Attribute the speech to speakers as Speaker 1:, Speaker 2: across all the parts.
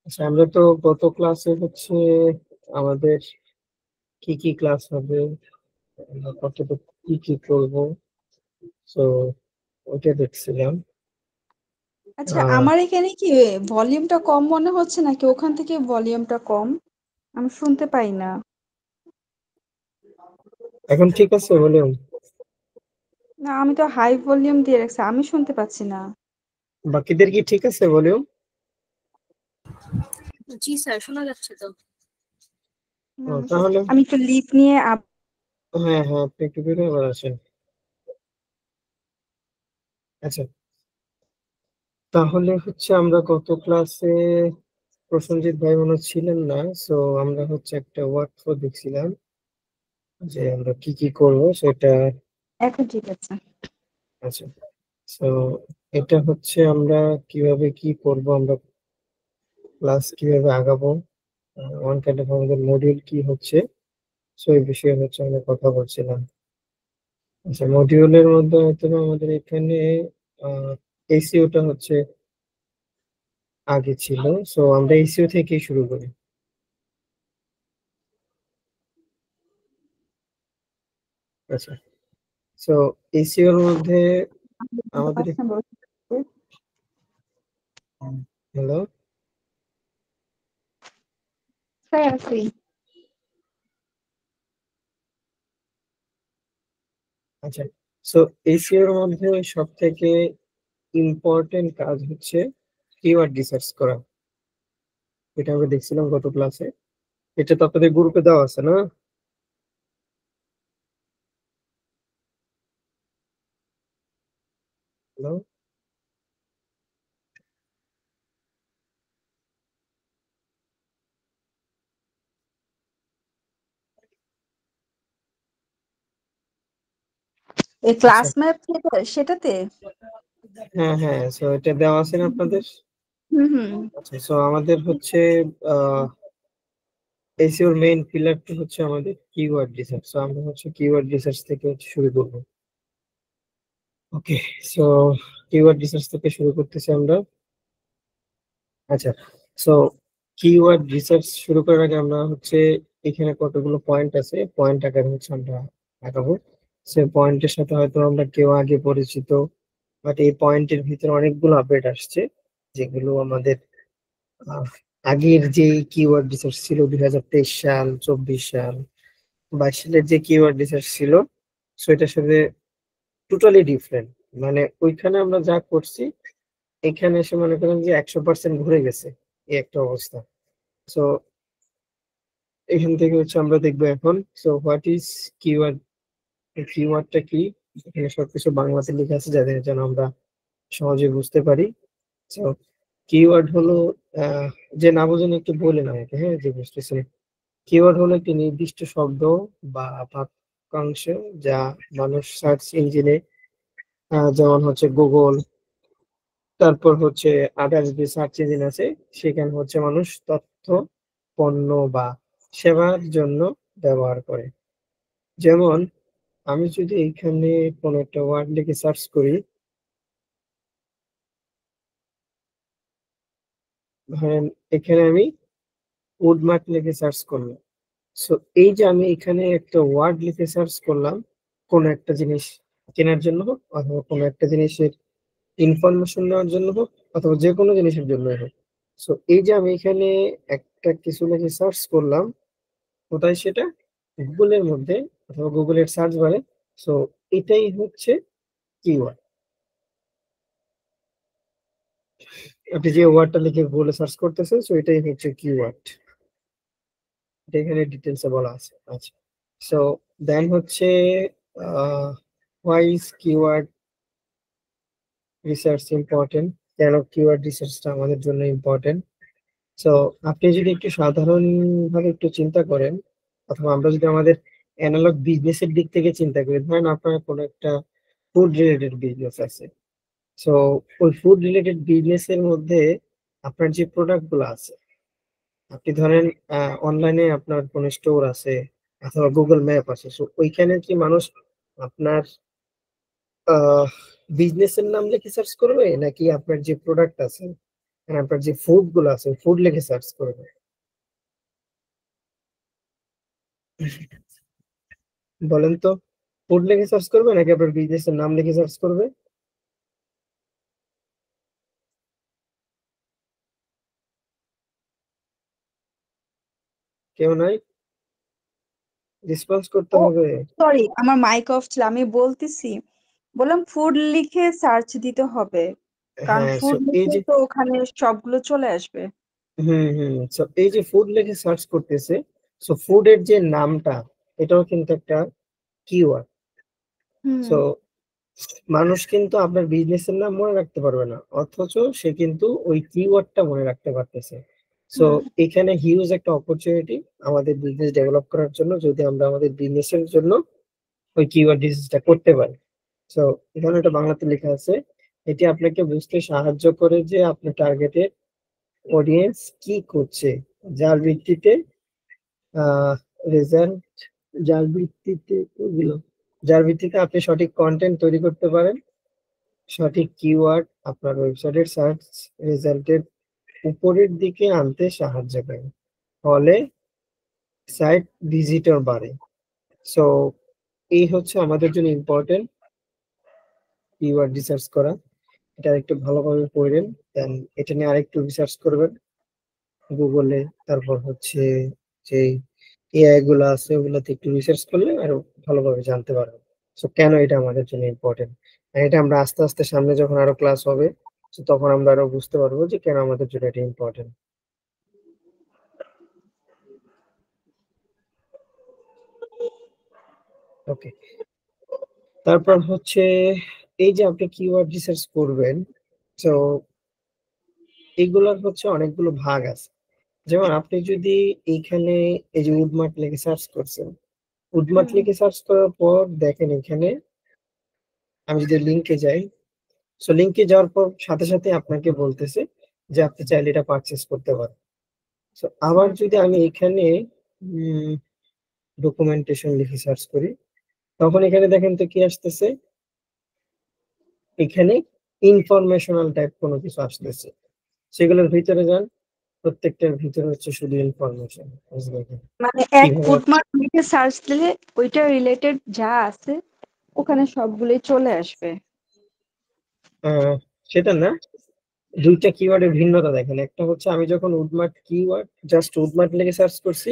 Speaker 1: আচ্ছা, আমরা তো গত ক্লাসে হচ্ছে আমাদের কি কি ক্লাস হবে, আমরা কতটুকু কি কি করবো, তো ওইটা দেখছিলাম।
Speaker 2: আচ্ছা,
Speaker 1: আহ
Speaker 2: আমার এখানে কি ভলিউমটা কম মনে হচ্ছে নাকি ওখান থেকে ভলিউমটা কম? আমি শুনতে পাই না।
Speaker 1: এখন ঠিক আছে ভলিউম?
Speaker 2: না, আমি তো হাই ভলিউম দিয়ে রাখছি, আমি শুনতে পাচ্ছি না।
Speaker 1: বাকিদের কি ঠিক আছে ভলিউম?
Speaker 3: জি স্যার, শোনা যাচ্ছে তো।
Speaker 2: না,
Speaker 1: তাহলে
Speaker 2: আমি একটু লিপ নিয়ে
Speaker 1: হ্যাঁ হ্যাঁ, আপনি একটু বেরো আবার আসেন। আচ্ছা, তাহলে হচ্ছে আমরা গত ক্লাসে প্রসেনজিৎ ভাই মনে হয় ছিলেন না, সো আমরা হচ্ছে একটা ওয়ার্কফ্লো দেখছিলাম যে আমরা কি কি করব সেটা।
Speaker 2: এখন ঠিক আছে।
Speaker 1: আচ্ছা, সো এটা হচ্ছে আমরা কিভাবে কি করব, আমরা ক্লাস কিভাবে আগাবো, ওয়ান কাইন্ড অফ আমাদের মডিউল কি হচ্ছে, সো এই বিষয়ে হচ্ছে আমরা কথা বলছিলাম। আচ্ছা, মডিউলের মধ্যে হয়তো আমাদের এখানে এসিওটা হচ্ছে আগে ছিল, সো আমরা এসিও থেকেই শুরু করি। আচ্ছা, সো এসিওর মধ্যে আমাদের হ্যালো। আচ্ছা, সো এসিওর মধ্যে সব থেকে ইম্পর্টেন্ট কাজ হচ্ছে কিওয়ার্ড রিসার্চ করা। এটা আমরা দেখছিলাম গত ক্লাসে, এটা তো আপনাদের গ্রুপে দেওয়া আছে না? হ্যালো।
Speaker 2: এই
Speaker 1: আচ্ছা,
Speaker 2: ক্লাস ম্যাপ সেটাতে।
Speaker 1: হ্যাঁ হ্যাঁ, সো এটা দেওয়া আছে না আপনাদের?
Speaker 2: হুম হুম।
Speaker 1: আচ্ছা, সো আমাদের হচ্ছে এসইওর মেইন পিলারটা হচ্ছে আমাদের কিওয়ার্ড রিসার্চ, সো আমরা হচ্ছে কিওয়ার্ড রিসার্চ থেকে হচ্ছে শুরু করব। ওকে, সো কিওয়ার্ড রিসার্চ থেকে শুরু করতেছি আমরা। আচ্ছা, সো কিওয়ার্ড রিসার্চ শুরু করার আগে আমরা হচ্ছে এখানে কতগুলো পয়েন্ট আছে, পয়েন্ট আকারে হচ্ছে আমরা আগাবো। সে পয়েন্টের সাথে হয়তো আমরা কেউ আগে পরিচিত, বাট এই পয়েন্টের ভিতরে অনেকগুলো আপডেট আসছে যেগুলো আমাদের আহ, আগের যে কিওয়ার্ড রিসার্চ ছিল 2023 সাল, 24 সাল, 22 সালের যে কিওয়ার্ড রিসার্চ ছিল সেটার সাথে টোটালি ডিফারেন্ট। মানে ওইখানে আমরা যা করছি এখানে এসে মনে করেন যে 100% ঘুরে গেছে, এই একটা অবস্থা। সো এখান থেকে হচ্ছে আমরা দেখবো এখন, সো হোয়াট ইজ কিওয়ার্ড, কিওয়ার্ডটা কি, এখানে সবকিছু বাংলাতে লেখা আছে যাতে যেন আমরা সহজে বুঝতে পারি। তো কিওয়ার্ড হলো আহ, যে না বোঝেন একটু বলেন আমাকে, হ্যাঁ যে বুঝতেছেন। কিওয়ার্ড হলো একটি নির্দিষ্ট শব্দ বা বাক্যাংশ যা মানুষ সার্চ ইঞ্জিনে, যেমন হচ্ছে গুগল, তারপর হচ্ছে আদার্স যে সার্চ ইঞ্জিন আছে, সেখানে হচ্ছে মানুষ তথ্য, পণ্য বা সেবার জন্য ব্যবহার করে। যেমন আমি যদি এইখানে কোনো একটা ওয়ার্ড লিখে সার্চ করি, ধরেন এখানে আমি উডমার্ক লিখে সার্চ করলাম। সো এই যে আমি এখানে একটা ওয়ার্ড লিখে সার্চ করলাম কোন একটা জিনিস কেনার জন্য হোক, অথবা কোনো একটা জিনিসের ইনফরমেশন নেওয়ার জন্য হোক, অথবা যে কোনো জিনিসের জন্য হোক। সো এই যে আমি এখানে একটা কিছু লিখে সার্চ করলাম, কোথায় সেটা? গুগলের মধ্যে অথবা গুগলের সার্চ বারে। সো এটাই হচ্ছে কিওয়ার্ড। আপনি যে ওয়ার্ডটা লিখে গুগলে সার্চ করতেছেন, সো এটাই হচ্ছে কিওয়ার্ড। এটা এখানে ডিটেলসে বলা আছে। আচ্ছা, সো দেন হচ্ছে why is keyword research important, কেন কিওয়ার্ড রিসার্চটা আমাদের জন্য ইম্পর্টেন্ট। সো আপনি যদি একটু সাধারণ ভাবে একটু চিন্তা করেন, অথবা আমরা যদি আমাদের অ্যানালগ বিজনেসের দিক থেকে চিন্তা করি, ধরেন আপনার কোনো একটা ফুড রিলেটেড বিজনেস আছে। সো ওই ফুড রিলেটেড বিজনেসের মধ্যে আপনার যে প্রোডাক্ট গুলো আছে, আপনি ধরেন অনলাইনে আপনার কোনো স্টোর আছে অথবা গুগল ম্যাপ আছে, সো ওইখানে কি মানুষ আপনার বিজনেসের নাম লিখে সার্চ করবে, নাকি আপনার যে প্রোডাক্ট আছে মানে আপনার যে ফুড গুলো আছে ফুড লিখে সার্চ করবে? বলেন তো, ফুড লিখে সার্চ করবে নাকি আপনার বিজনেসের নাম লিখে সার্চ করবে? কেউ নাই, রেসপন্স করতে
Speaker 2: ও
Speaker 1: হবে।
Speaker 2: সরি, আমার মাইক অফ ছিল, আমি বলতেছি, বললাম ফুড লিখে সার্চ দিতে হবে, কারণ
Speaker 1: হ্যাঁ, সো
Speaker 2: ফুড
Speaker 1: এই
Speaker 2: লিখে
Speaker 1: যে
Speaker 2: তো ওখানে সবগুলো চলে আসবে।
Speaker 1: সো এই যে ফুড লিখে সার্চ করতেছে, সো ফুডের যে নামটা এটাও কিন্তু একটা কিওয়ার্ড।
Speaker 2: হুম
Speaker 1: সো মানুষ কিন্তু আপনার বিজনেসের নাম মনে রাখতে পারবে না, অথচ সে কিন্তু ওই কিওয়ার্ডটা মনে রাখতে পারতেছে। সো
Speaker 2: হুম
Speaker 1: এখানে হিউজ একটা অপরচুনিটি আমাদের বিজনেস ডেভেলপ করার জন্য, যদি আমরা আমাদের বিজনেসের জন্য ওই কিওয়ার্ড রিসার্চটা করতে পারি। সো এখানে একটা বাংলাতে লেখা আছে, এটি আপনাকে বুঝতে সাহায্য করে যে আপনার টার্গেটেড অডিয়েন্স কি করছে, যার ভিত্তিতে রেজাল্ট, যার ভিত্তিতে ওগুলো, যার ভিত্তিতে আপনি সঠিক কন্টেন্ট তৈরি করতে পারেন। সঠিক কিওয়ার্ড আপনার ওয়েবসাইটের সার্চ রেজাল্টের উপরের দিকে আনতে সাহায্য করে, ফলে সাইট ভিজিটর বাড়ে। সো এই হচ্ছে আমাদের জন্য ইম্পর্টেন্ট, কিওয়ার্ড রিসার্চ করা। এটা একটু ভালোভাবে পড়বেন, দেন এটা নিয়ে আরেকটু রিসার্চ করবেন গুগলে। তারপর হচ্ছে যে এআই গুলো আছে ওগুলোতে একটু রিসার্চ করলে আরো ভালোভাবে জানতে পারবেন সো কেন এটা আমাদের জন্য ইম্পর্টেন্ট। এটা আমরা আস্তে আস্তে সামনে যখন আরো ক্লাস হবে, তো তখন আমরা আরো বুঝতে পারবো যে কেন আমাদের জন্য এটা ইম্পর্টেন্ট। ওকে, তারপর হচ্ছে এই যে আপনি কিওয়ার্ড রিসার্চ করবেন, তো এগুলোর হচ্ছে অনেকগুলো ভাগ আছে। যেমন আপনি যদি এইখানে এই যে উডমার্ট লিখে সার্চ করছেন, উডমার্ট
Speaker 2: হুম
Speaker 1: লিখে সার্চ করার পর দেখেন এখানে আমি যদি লিঙ্কে যাই, সো লিঙ্কে যাওয়ার পর সাথে সাথে আপনাকে বলতেছে যে আপনি চাইলে এটা পারচেস করতে পারেন। সো আবার
Speaker 2: হুম
Speaker 1: যদি আমি এখানে ডকুমেন্টেশন লিখে সার্চ করি, তখন এখানে দেখেন তো কি আসতেছে, এখানে ইনফরমেশনাল টাইপ কোনো কিছু আসতেছে। সেগুলোর ভিতরে যান, প্রত্যেকটার ভিতরে হচ্ছে শুধু ইনফরমেশন।
Speaker 2: মানে এক
Speaker 1: কিভাবে
Speaker 2: ফুটমার্ক লিখে সার্চ দিলে ওইটা রিলেটেড যা আছে ওখানে সবগুলোই চলে আসবে।
Speaker 1: সেটা না, দুইটা কিওয়ার্ডের ভিন্নতা দেখেন। একটা হচ্ছে আমি যখন উডমার্ট কিওয়ার্ড জাস্ট উডমার্ট লিখে সার্চ করছি,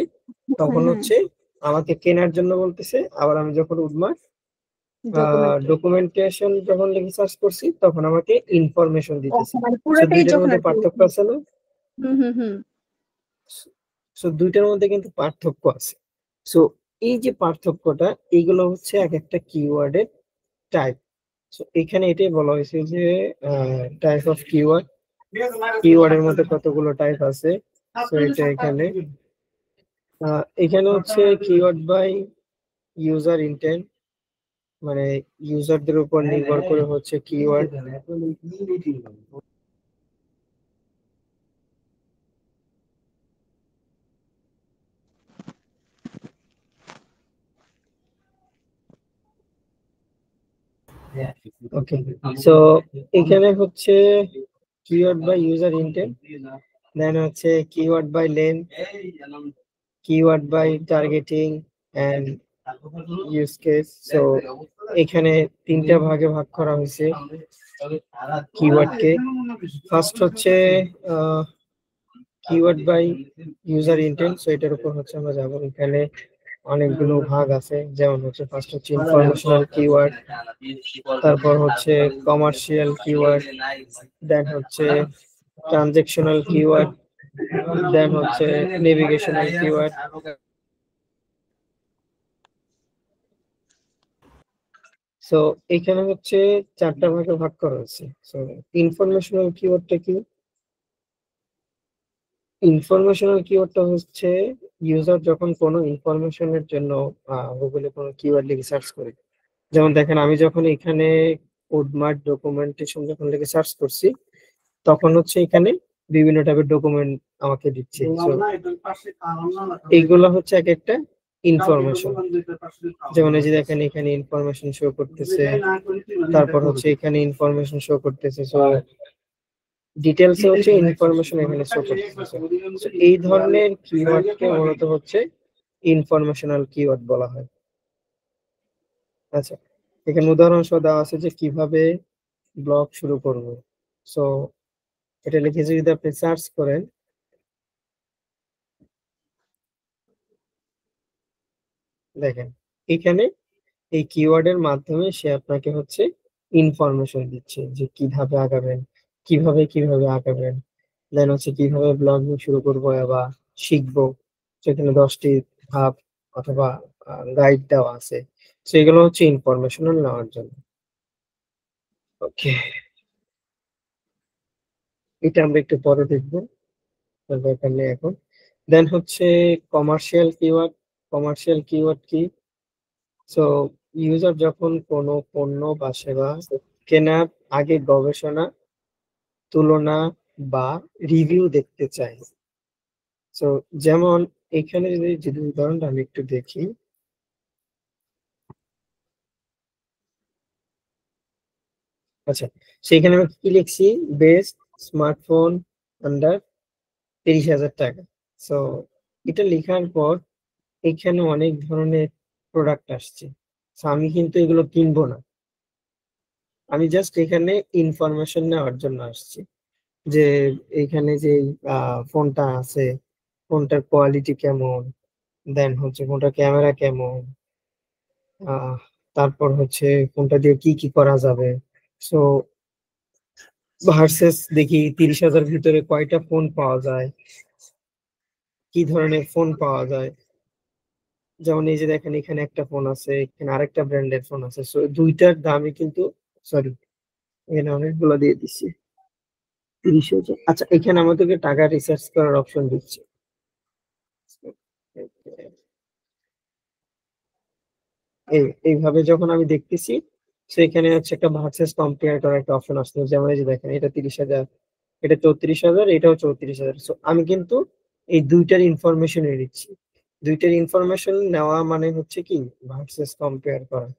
Speaker 1: তখন
Speaker 2: হুম
Speaker 1: হচ্ছে আমাকে কেনার জন্য বলতেছে। আবার আমি যখন উডমার্ট
Speaker 2: ডকুমেন্ট,
Speaker 1: ডকুমেন্টেশন যখন লিখে সার্চ করছি, তখন আমাকে ইনফরমেশন দিতেছে।
Speaker 2: মানে
Speaker 1: সো
Speaker 2: পুরোটাই
Speaker 1: দুইটার
Speaker 2: যখন
Speaker 1: মধ্যে
Speaker 2: আর কি।
Speaker 1: পার্থক্য আছে না?
Speaker 2: হুম
Speaker 1: সো দুইটার মধ্যে কিন্তু পার্থক্য আছে। সো এই যে পার্থক্যটা, এইগুলো হচ্ছে এক একটা কিওয়ার্ডের টাইপ। সো এখানে এটাই বলা হয়েছে যে টাইপ অফ কিওয়ার্ড, কিওয়ার্ডের মধ্যে কতগুলো টাইপ আছে। সো এটা এখানে এখানে হচ্ছে কিওয়ার্ড বাই ইউজার ইন্টেন্ট, মানে ইউজারদের উপর নির্ভর করে হচ্ছে কিওয়ার্ড। ওকে, সো এখানে হচ্ছে keyword by user intent, then হচ্ছে keyword by length, keyword by targeting and use case. So এখানে তিনটা ভাগে ভাগ করা হয়েছে কিওয়ার্ডকে। ফার্স্ট হচ্ছে keyword by user intent. So এটার উপর হচ্ছে আমরা যাবো। এখানে অনেকগুলো ভাগ আছে, যেমন হচ্ছে ফার্স্ট হচ্ছে ইনফরমেশনাল কিওয়ার্ড, তারপর হচ্ছে কমার্শিয়াল কিওয়ার্ড, দেন হচ্ছে ট্রানজেকশনাল কিওয়ার্ড, দেন হচ্ছে নেভিগেশনাল কিওয়ার্ড। সো এখানে হচ্ছে চারটা ভাগে ভাগ করা হয়েছে। সো ইনফরমেশনাল কিওয়ার্ডটা কি? ইনফরমেশনাল কিওয়ার্ডটা হচ্ছে ইউজার যখন কোনো ইনফরমেশনের জন্য গুগলে কোনো কিওয়ার্ড লিখে সার্চ করে, যেমন দেখেন আমি যখন এখানে কোডমার্ট ডকুমেন্টেশন যখন লিখে সার্চ করছি, তখন হচ্ছে এখানে বিভিন্ন টাইপের ডকুমেন্ট আমাকে দিচ্ছে। So, এইগুলো হচ্ছে এক একটা ইনফরমেশন। যেমন এই যে দেখেন এখানে ইনফরমেশন শো করতেছে, তারপর হচ্ছে এখানে ইনফরমেশন শো করতেছে। সো ডিটেলস হচ্ছে ইনফরমেশন এখানে শো করতেছে। So, এই ধরনের কিওয়ার্ডকে মূলত হচ্ছে ইনফরমেশনাল কিওয়ার্ড বলা হয়। আচ্ছা, এখানে উদাহরণসহ দেওয়া আছে যে কিভাবে ব্লগ শুরু করব। সো এটা লিখে যদি আপনি সার্চ করেন, দেখেন এখানে এই কিওয়ার্ডের মাধ্যমে সে আপনাকে হচ্ছে ইনফরমেশন দিচ্ছে যে কিভাবে আগাবেন, কিভাবে আগাবেন, দেন হচ্ছে কিভাবে ব্লগিং শুরু করবো বা শিখবো। সেখানে 10টি ধাপ অথবা গাইড দেওয়া আছে। সেগুলো হচ্ছে ইনফরমেশনাল নেওয়ার জন্য। ওকে, এটা আমরা একটু পরে দেখবো, দরকার নেই এখন। দেন হচ্ছে কমার্শিয়াল কিওয়ার্ড। কমার্শিয়াল কিওয়ার্ড কি? সো ইউজার যখন কোনো পণ্য বা সেবা কেনার আগে গবেষণা, তুলনা বা রিভিউ দেখতে চায়। সো যেমন এখানে যদি উদাহরণটা আমি একটু দেখি, আচ্ছা সেখানে আমি কি লিখছি, বেস্ট স্মার্টফোন আন্ডার 30,000 টাকা। সো এটা লেখার পর এখানে অনেক ধরনের প্রোডাক্ট আসছে। সো আমি কিন্তু এগুলো কিনবো না, আমি জাস্ট এখানে ইনফরমেশন নেওয়ার জন্য আসছি যে এখানে যে ফোনটা আছে, ফোনটার কোয়ালিটি কেমন, দেন হচ্ছে ফোনটার ক্যামেরা কেমন, আহ তারপর হচ্ছে ফোনটা দিয়ে কি কি করা যাবে। সো ভার্সেস দেখি 30,000 ভিতরে কয়টা ফোন পাওয়া যায়, কি ধরনের ফোন পাওয়া যায়। যেমন এই যে দেখেন এখানে একটা ফোন আছে, এখানে আরেকটা ব্র্যান্ডের ফোন আছে। সো দুইটার দামই কিন্তু, সরি এখানে অনেকগুলো দিয়ে দিচ্ছি, 30,000। আচ্ছা এখানে আমাদেরকে টাকা রিসার্চ করার অপশন দিচ্ছে। এইভাবে যখন আমি দেখতেছি, সেখানে হচ্ছে একটা ভার্সেস কম্পেয়ার করার একটা অপশন আসছে। যেমন এই যে দেখেন এটা 30,000, এটা 34,000, এটাও 34,000। সো আমি কিন্তু এই দুইটার ইনফরমেশন নিচ্ছি। দুইটার ইনফরমেশন নেওয়া মানে হচ্ছে কি ভার্সেস কম্পেয়ার করা।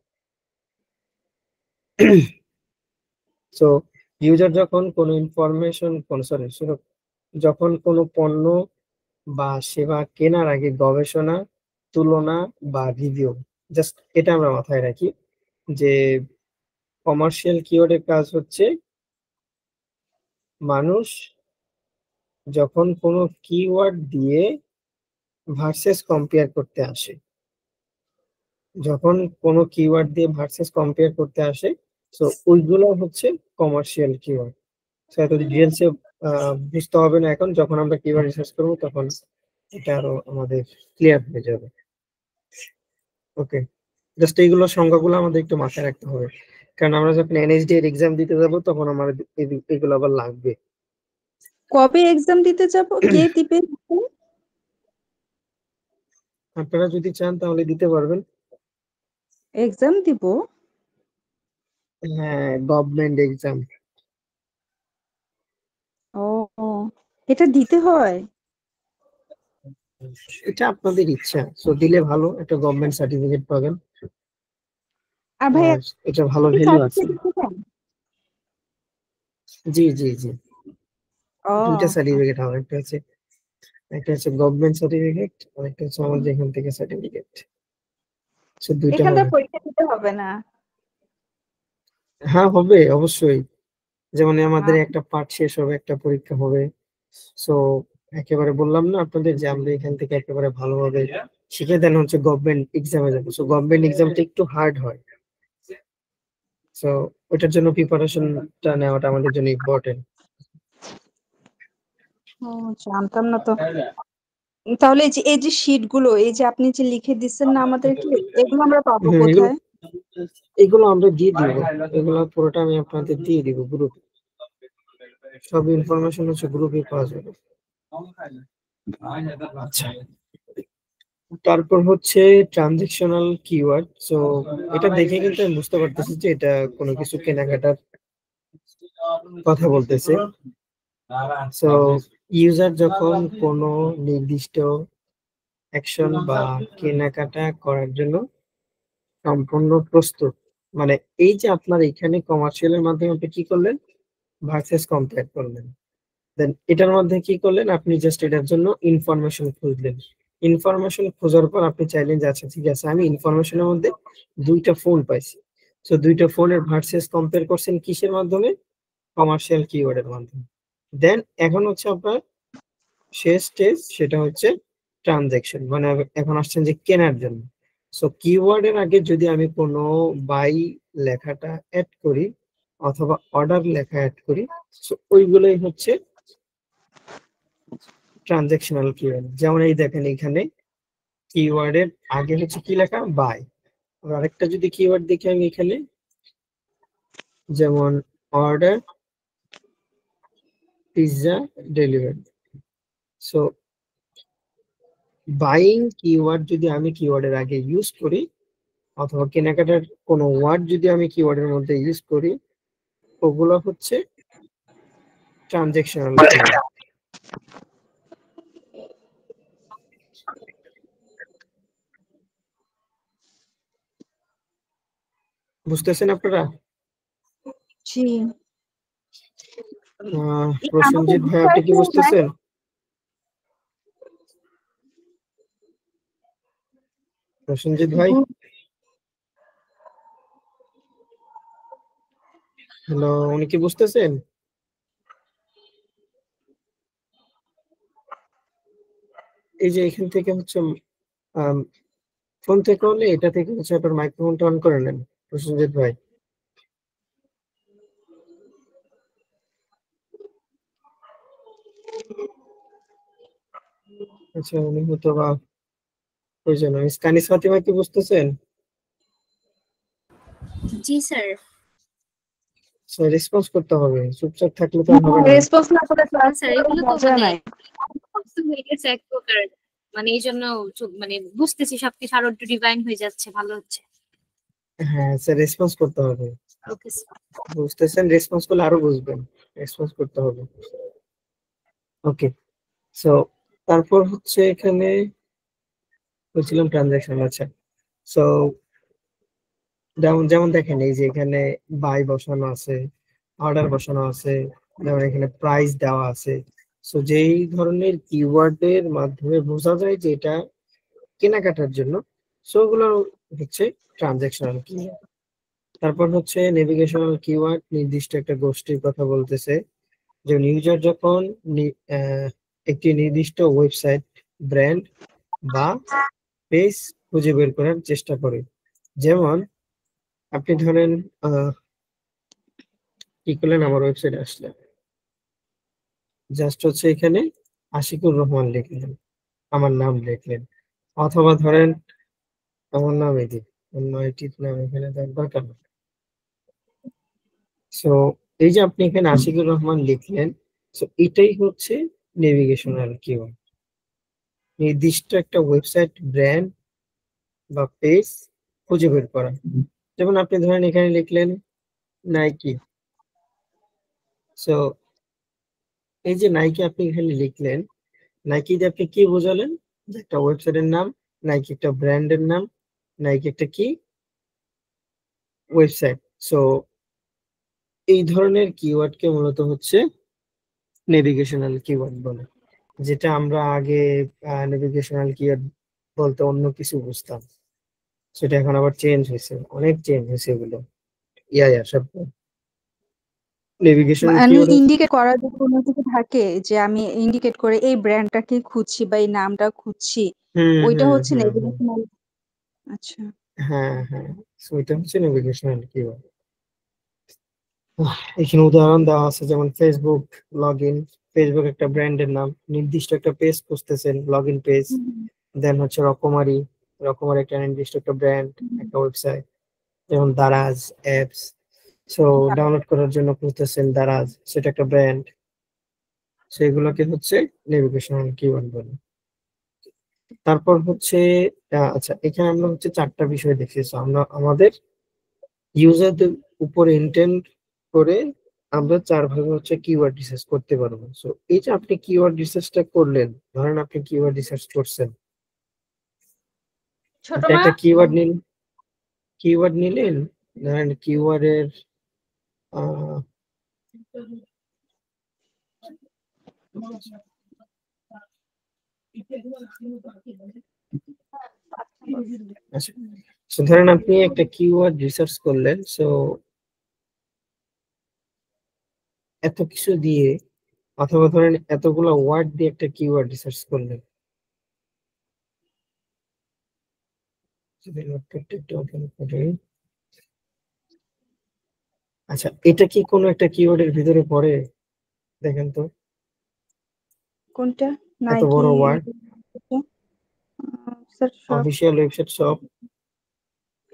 Speaker 1: সো ইউজার যখন কোনো ইনফরমেশন যখন কোনো পণ্য বা সেবা কেনার আগে গবেষণা, তুলনা বা রিভিউ, জাস্ট এটা আমরা মাথায় রাখি যে কমার্শিয়াল কিওয়ার্ডের কাজ হচ্ছে মানুষ যখন কোনো কিওয়ার্ড দিয়ে ভার্সেস কম্পেয়ার করতে আসে, যখন কোনো কিওয়ার্ড দিয়ে ভার্সেস কম্পেয়ার করতে আসে, তো ওইগুলো হচ্ছে কমার্শিয়াল কিওয়ার্ড। তো এত ডিটেলসে বুঝতে হবে না এখন, যখন আমরা কিওয়ার্ড রিসার্চ করবো তখন এটা আরো আমাদের ক্লিয়ার হয়ে যাবে। ওকে, জাস্ট এইগুলো সংখ্যাগুলো আমাদের একটু মাথায় রাখতে হবে, কারণ আমরা যখন এনএসডি এর এক্সাম দিতে যাব তখন আমাদের এগুলো আবার লাগবে।
Speaker 2: কবে এক্সাম দিতে যাব? কে দিবে?
Speaker 1: আপনারা যদি চান তাহলে দিতে পারবেন।
Speaker 2: এক্সাম দিব?
Speaker 1: হ্যাঁ, গভর্নমেন্ট এক্সাম।
Speaker 2: ও, এটা দিতে হয়?
Speaker 1: এটা আপনাদের ইচ্ছা, সো দিলে ভালো, একটা গভর্নমেন্ট সার্টিফিকেট পাবেন।
Speaker 2: আর ভাই
Speaker 1: আর এটা ভালো
Speaker 2: আপনি
Speaker 1: ভ্যালু আছে।
Speaker 2: সার্টিফিকেট দিবেন?
Speaker 1: জি জি জি,
Speaker 2: ও,
Speaker 1: দুইটা সার্টিফিকেট হবে, একটা হচ্ছে গভর্নমেন্ট সার্টিফিকেট, আর একটা হচ্ছে আমাদের এখান থেকে সার্টিফিকেট। সো দুইটা
Speaker 2: এখানটা
Speaker 1: হবে।
Speaker 2: পরীক্ষা দিতে হবে না?
Speaker 1: হ্যাঁ হবে অবশ্যই, যেমন আমাদের একটা পার্ট শেষ হবে, একটা পরীক্ষা হবে। সো একেবারে বললাম না আপনাদের যে আমরা এখান থেকে একেবারে ভালোভাবে শিখে দেন হচ্ছে গভর্নমেন্ট এক্সামে যাবো। সো গভর্নমেন্ট এক্সামটা একটু হার্ড হয়, সো ওটার জন্য প্রিপারেশনটা নেওয়াটা আমাদের জন্য ইম্পর্টেন্ট।
Speaker 2: ও, জানতাম না তো। তাহলে এই যে শীট গুলো, এই যে আপনি যে লিখে দিচ্ছেন না আমাদেরকে, এগুলো আমরা পাবো
Speaker 1: হ্যাঁ,
Speaker 2: কোথায়?
Speaker 1: এগুলো আমরা দিয়ে দিব। এগুলো পুরোটা আমি আপনাদের দিয়ে দিব গ্রুপে। সব ইনফরমেশন হচ্ছে গ্রুপে পাওয়া যাবে। আচ্ছা, তারপর হচ্ছে ট্রানজেকশনাল কিওয়ার্ড। সো এটা দেখে কিন্তু আমি বুঝতে পারতেছি যে এটা কোনো কিছু কেনাকাটার কথা বলতেছে। সো ইউজার যখন কোনো নির্দিষ্ট অ্যাকশন বা কেনাকাটা করার জন্য সম্পূর্ণ প্রস্তুত, মানে এই যে আপনার এখানে কমার্শিয়ালের মাধ্যমে আপনি কি করলেন, ভার্সেস কম্পেয়ার করলেন, দেন এটার মধ্যে কি করলেন, আপনি জাস্ট এটার জন্য ইনফরমেশন খুঁজলেন। ইনফরমেশন খোঁজার পর আপনি চাইলেন যে আচ্ছা ঠিক আছে, আমি ইনফরমেশনের মধ্যে দুইটা ফোন পাইছি। তো দুইটা ফোনের ভার্সেস কম্পেয়ার করছেন কিসের মাধ্যমে, কমার্শিয়াল কিওয়ার্ডের মাধ্যমে। দেন এখন হচ্ছে আপনার শেষ স্টেজ, সেটা হচ্ছে ট্রানজ্যাকশন, মানে এখন আসছেন যে কেনার জন্য। সো কিওয়ার্ডের আগে যদি আমি কোনো বাই লেখাটা অ্যাড করি অথবা অর্ডার লেখা অ্যাড করি, সো ওইগুলোই হচ্ছে ট্রানজ্যাকশনাল কিওয়ার্ড। যেমন এই দেখেন এখানে কিওয়ার্ডের আগে হচ্ছে কি লেখা, বাই। আরেকটা যদি কিওয়ার্ড দেখি আমি এখানে, যেমন order pizza delivery. So buying keyword যদি আমি কিওয়ার্ডের আগে ইউজ করি অথবা কেনাকাটার কোনো ওয়ার্ড যদি আমি কিওয়ার্ডের মধ্যে ইউজ করি, ওগুলো হচ্ছে ট্রানজ্যাকশনাল কিওয়ার্ড। বুঝতেছেন আপনারা?
Speaker 2: জি। আমাকে
Speaker 1: প্রসেনজিৎ ভাই, আপনি কি
Speaker 2: বুঝাইছেন ভাই?
Speaker 1: বুঝতেছেন? প্রসেনজিৎ ভাই,
Speaker 2: গু-
Speaker 1: হ্যালো, উনি কি বুঝতেছেন? এই যে এখান থেকে হচ্ছে ফোন থেকে হলে এটা থেকে হচ্ছে আপনার মাইক্রোফোনটা অন করে নেন, প্রসেনজিৎ ভাই। আচ্ছা, উনি হয়তো বা ওই জন্য। স্কানিস ফাতিমা কি বুঝতেছেন?
Speaker 3: জি স্যার।
Speaker 1: স্যার রেসপন্স করতে হবে, চুপচাপ থাকলে তো আর হবে না।
Speaker 2: রেসপন্স না করে
Speaker 3: না
Speaker 2: ক্লাস
Speaker 3: স্যার,
Speaker 2: করার
Speaker 3: এগুলো তো
Speaker 2: মজা
Speaker 3: মানে
Speaker 2: নাই।
Speaker 3: হয়ে গেছে এক প্রকার, মানে এই জন্য মানে বুঝতেছি সবকিছু আরো একটু ডিভাইন হয়ে যাচ্ছে, ভালো হচ্ছে।
Speaker 1: হ্যাঁ স্যার, রেসপন্স করতে হবে।
Speaker 3: Okay sir.
Speaker 1: বুঝতেছেন, রেসপন্স করলে আরো বুঝবেন। রেসপন্স করতে হবে। ওকে, সো তারপর হচ্ছে এখানে বলছিলাম ট্রানজাকশন। আচ্ছা, সো যেমন যেমন দেখেন এই যে এখানে বাই বসানো আছে, অর্ডার বসানো আছে, যেমন এখানে প্রাইস দেওয়া আছে। সো যেই ধরনের কিওয়ার্ডের মাধ্যমে বোঝা যায় যে এটা কেনাকাটার জন্য, সো ওগুলো হচ্ছে ট্রানজাকশনাল কিওয়ার্ড। তারপর হচ্ছে নেভিগেশনাল কিওয়ার্ড, নির্দিষ্ট একটা গোষ্ঠীর কথা বলতেছে। যে ইউজার যখন একটি নির্দিষ্ট ওয়েবসাইট, ব্র্যান্ড বা পেজ খুঁজে বের করার চেষ্টা করে। যেমন আপনি ধরেন কি করলেন, আমার ওয়েবসাইটে আসলেন, জাস্ট হচ্ছে এখানে আশিকুর রহমান লিখলেন, আমার নাম লিখলেন, অথবা ধরেন আমার নাম এটি, অন্য এটির নাম এখানে দেওয়ার দরকার নেই। সো এই যে আপনি এখানে আশিকুর রহমান লিখলেন, সো এটাই হচ্ছে নেভিগেশনাল কিওয়ার্ড। নির্দিষ্ট একটা ওয়েবসাইট, ব্র্যান্ড বা পেজ খুঁজে বের করা। যেমন আপনি ধরেন এখানে লিখলেন নাইকি। সো এই যে নাইকি আপনি এখানে লিখলেন, নাইকি দিয়ে আপনি কি বোঝালেন, যে একটা ওয়েবসাইটের নাম, নাইকি একটা ব্র্যান্ডের নাম, নাইকি একটা কি ওয়েবসাইট। সো এই ধরনের কিওয়ার্ডকে মূলত হচ্ছে নেভিগেশনাল কিওয়ার্ড বলে, যেটা আমরা আগে নেভিগেশনাল কিওয়ার্ড বলতে অন্য কিছু বুঝতাম, সেটা এখন আবার চেঞ্জ হয়েছে, অনেক চেঞ্জ হয়েছে এগুলো। সব নেভিগেশনাল
Speaker 2: মানে
Speaker 1: কিওয়ার্ড।
Speaker 2: ইন্ডিকেট করার যদি কোনো কিছু থাকে, যে আমি ইন্ডিকেট করে এই ব্র্যান্ডটাকে খুঁজছি বা এই নামটা খুঁজছি,
Speaker 1: হুম
Speaker 2: ওইটা
Speaker 1: হুম
Speaker 2: হচ্ছে
Speaker 1: হুম হুম
Speaker 2: নেভিগেশনাল। আচ্ছা।
Speaker 1: হ্যাঁ হ্যাঁ, সো এটা হচ্ছে নেভিগেশনাল কিওয়ার্ড। এখানে উদাহরণ দেওয়া আছে, যেমন ফেসবুক লগ ইন। ফেসবুক একটা ব্র্যান্ডের নাম, নির্দিষ্ট একটা পেজ খুঁজতেছেন, লগ ইন পেজ। দেন হচ্ছে রকমারি, রকমারি একটা নির্দিষ্ট একটা ব্র্যান্ড, একটা ওয়েবসাইট। যেমন দারাজ অ্যাপস, সো ডাউনলোড করার জন্য খুঁজতেছেন দারাজ, সেটা একটা ব্র্যান্ড। সেগুলোকে হচ্ছে নেভিগেশনাল কিওয়ার্ড বলে। তারপর হচ্ছে আচ্ছা, এখানে আমরা হচ্ছে চারটা বিষয় দেখছি। So, আমরা আমাদের ইউজারদের উপরে ইন্টেন্ট করে আমরা চার ভাবে হচ্ছে কিওয়ার্ড রিসার্চ করতে পারবো। সো এই যে আপনি কিওয়ার্ড রিসার্চটা করলেন, ধরেন আপনি কিওয়ার্ড রিসার্চ করছেন,
Speaker 2: ছোট
Speaker 1: আপনি
Speaker 2: মা,
Speaker 1: একটা কিওয়ার্ড নিলেন, ধরেন কিওয়ার্ডের আহ আচ্ছা, so ধরেন আপনি একটা কিওয়ার্ড রিসার্চ করলেন, সো এত কিছু দিয়ে, অথবা ধরেন এতগুলো ওয়ার্ড দিয়ে একটা কিওয়ার্ড রিসার্চ করলেন। যদি নোটপ্যাডটা একটু ওপেন করি। আচ্ছা, এটা কি কোনো একটা কিওয়ার্ডের ভিতরে পড়ে? দেখেন তো,
Speaker 2: কোনটা?
Speaker 1: এত
Speaker 2: নাইকি,
Speaker 1: বড় ওয়ার্ড,
Speaker 2: স্যার সব
Speaker 1: অফিসিয়াল ওয়েবসাইট, শপ,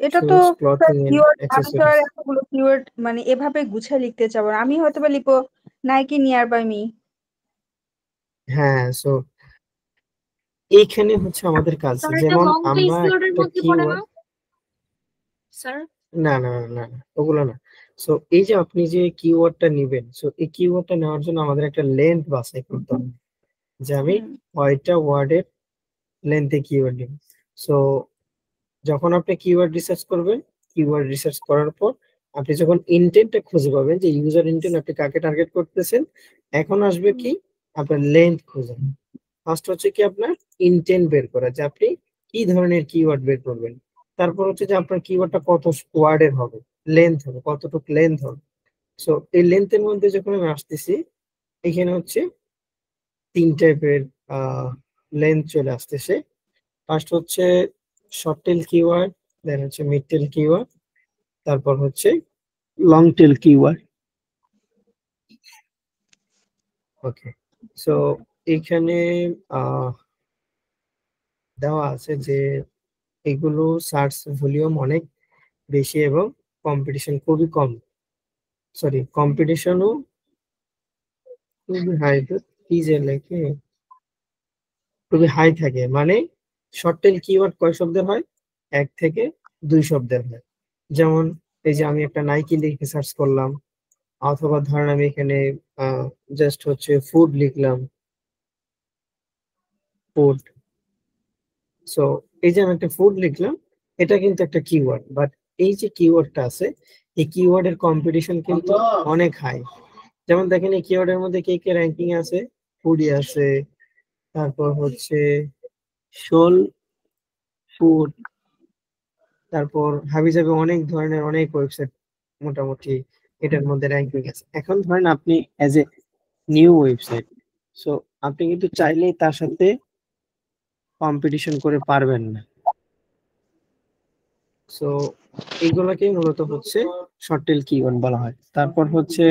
Speaker 2: এটা তো
Speaker 1: শুজ, ক্লথিং এন্ড
Speaker 2: কিওয়ার্ড। আমি তো আর
Speaker 1: অ্যাক্সেসরিজ।
Speaker 2: এতগুলো কিওয়ার্ড মানে এভাবে গুছিয়ে লিখতে চাবো না। আমি হয়তো বা লিখবো নাইকি নিয়ার বাই মি।
Speaker 1: হ্যাঁ, সো এইখানে হচ্ছে আমাদের কাজ,
Speaker 3: স্যার এটা
Speaker 1: যেমন
Speaker 3: লং টেল
Speaker 1: আমরা
Speaker 3: কিওয়ার্ডের
Speaker 1: একটা
Speaker 3: মধ্যে পড়ে না
Speaker 1: কিওয়ার্ড,
Speaker 3: স্যার?
Speaker 1: না না না না, ওগুলো না। সো এই যে আপনি যে কিওয়ার্ডটা নিবেন, সো এই কিওয়ার্ডটা নেওয়ার জন্য আমাদের একটা লেন্থ বাছাই করতে হবে, যে আমি
Speaker 2: হুম
Speaker 1: কয়টা ওয়ার্ডের লেন্থে কিওয়ার্ড নিব। সো যখন আপনি কিওয়ার্ড রিসার্চ করবেন, কিওয়ার্ড রিসার্চ করার পর আপনি যখন ইন্টেন্টটা খুঁজে পাবেন, যে ইউজার ইন্টেন্ট আপনি কাকে টার্গেট করতেছেন, এখন আসবে কি আপনার লেন্থ খোঁজা। ফার্স্ট হচ্ছে কি আপনার ইন্টেন্ট বের করা, যে আপনি কি ধরনের কিওয়ার্ড বের করবেন। তারপর হচ্ছে যে আপনার কিওয়ার্ডটা কত ওয়ার্ডের হবে, লেন্থ হবে, কতটুকু লেন্থ হবে। সো এই লেন্থের মধ্যে যখন আমি আসতেছি, এখানে হচ্ছে তিন টাইপের লেন্থ চলে আসতেছে। ফার্স্ট হচ্ছে শর্ট টেল কিওয়ার্ড, দেন হচ্ছে মিড টেল কিওয়ার্ড, তারপর হচ্ছে লং টেল কিওয়ার্ড। ওকে, সো এখানে আহ দেওয়া আছে যে এগুলো সার্চ ভলিউম অনেক বেশি এবং কম্পিটিশন খুবই কম, সরি কম্পিটিশনও খুবই হাই। তো কি যে লেখে, খুবই হাই থাকে, মানে শর্ট টেল কিওয়ার্ড কয় শব্দের হয়, 1 থেকে 2 শব্দের হয়। যেমন এই যে আমি একটা নাইকি লিখে সার্চ করলাম, অথবা ধরেন আমি এখানে জাস্ট হচ্ছে ফুড লিখলাম, ফুড। সো এই যে আমি একটা ফুড লিখলাম, এটা কিন্তু একটা কিওয়ার্ড, বাট এই যে কিওয়ার্ডটা আছে, এই কিওয়ার্ডের কম্পিটিশন কিন্তু অনেক হাই। যেমন দেখেন এই কিওয়ার্ডের মধ্যে কে কে র্যাঙ্কিং আছে, ফুডি আছে, তারপর হচ্ছে সোল ফুড, তারপর হাবিজাবি, অনেক ধরনের অনেক ওয়েবসাইট মোটামুটি এটার মধ্যে র্যাঙ্কিং আছে। এখন ধরেন আপনি as a new website, so আপনি কিন্তু চাইলেই তার সাথে কম্পিটিশন করে পারবেন না। সো এইগুলোকে মূলত হচ্ছে শর্ট টেল কিওয়ার্ড বলা হয়। তারপর হচ্ছে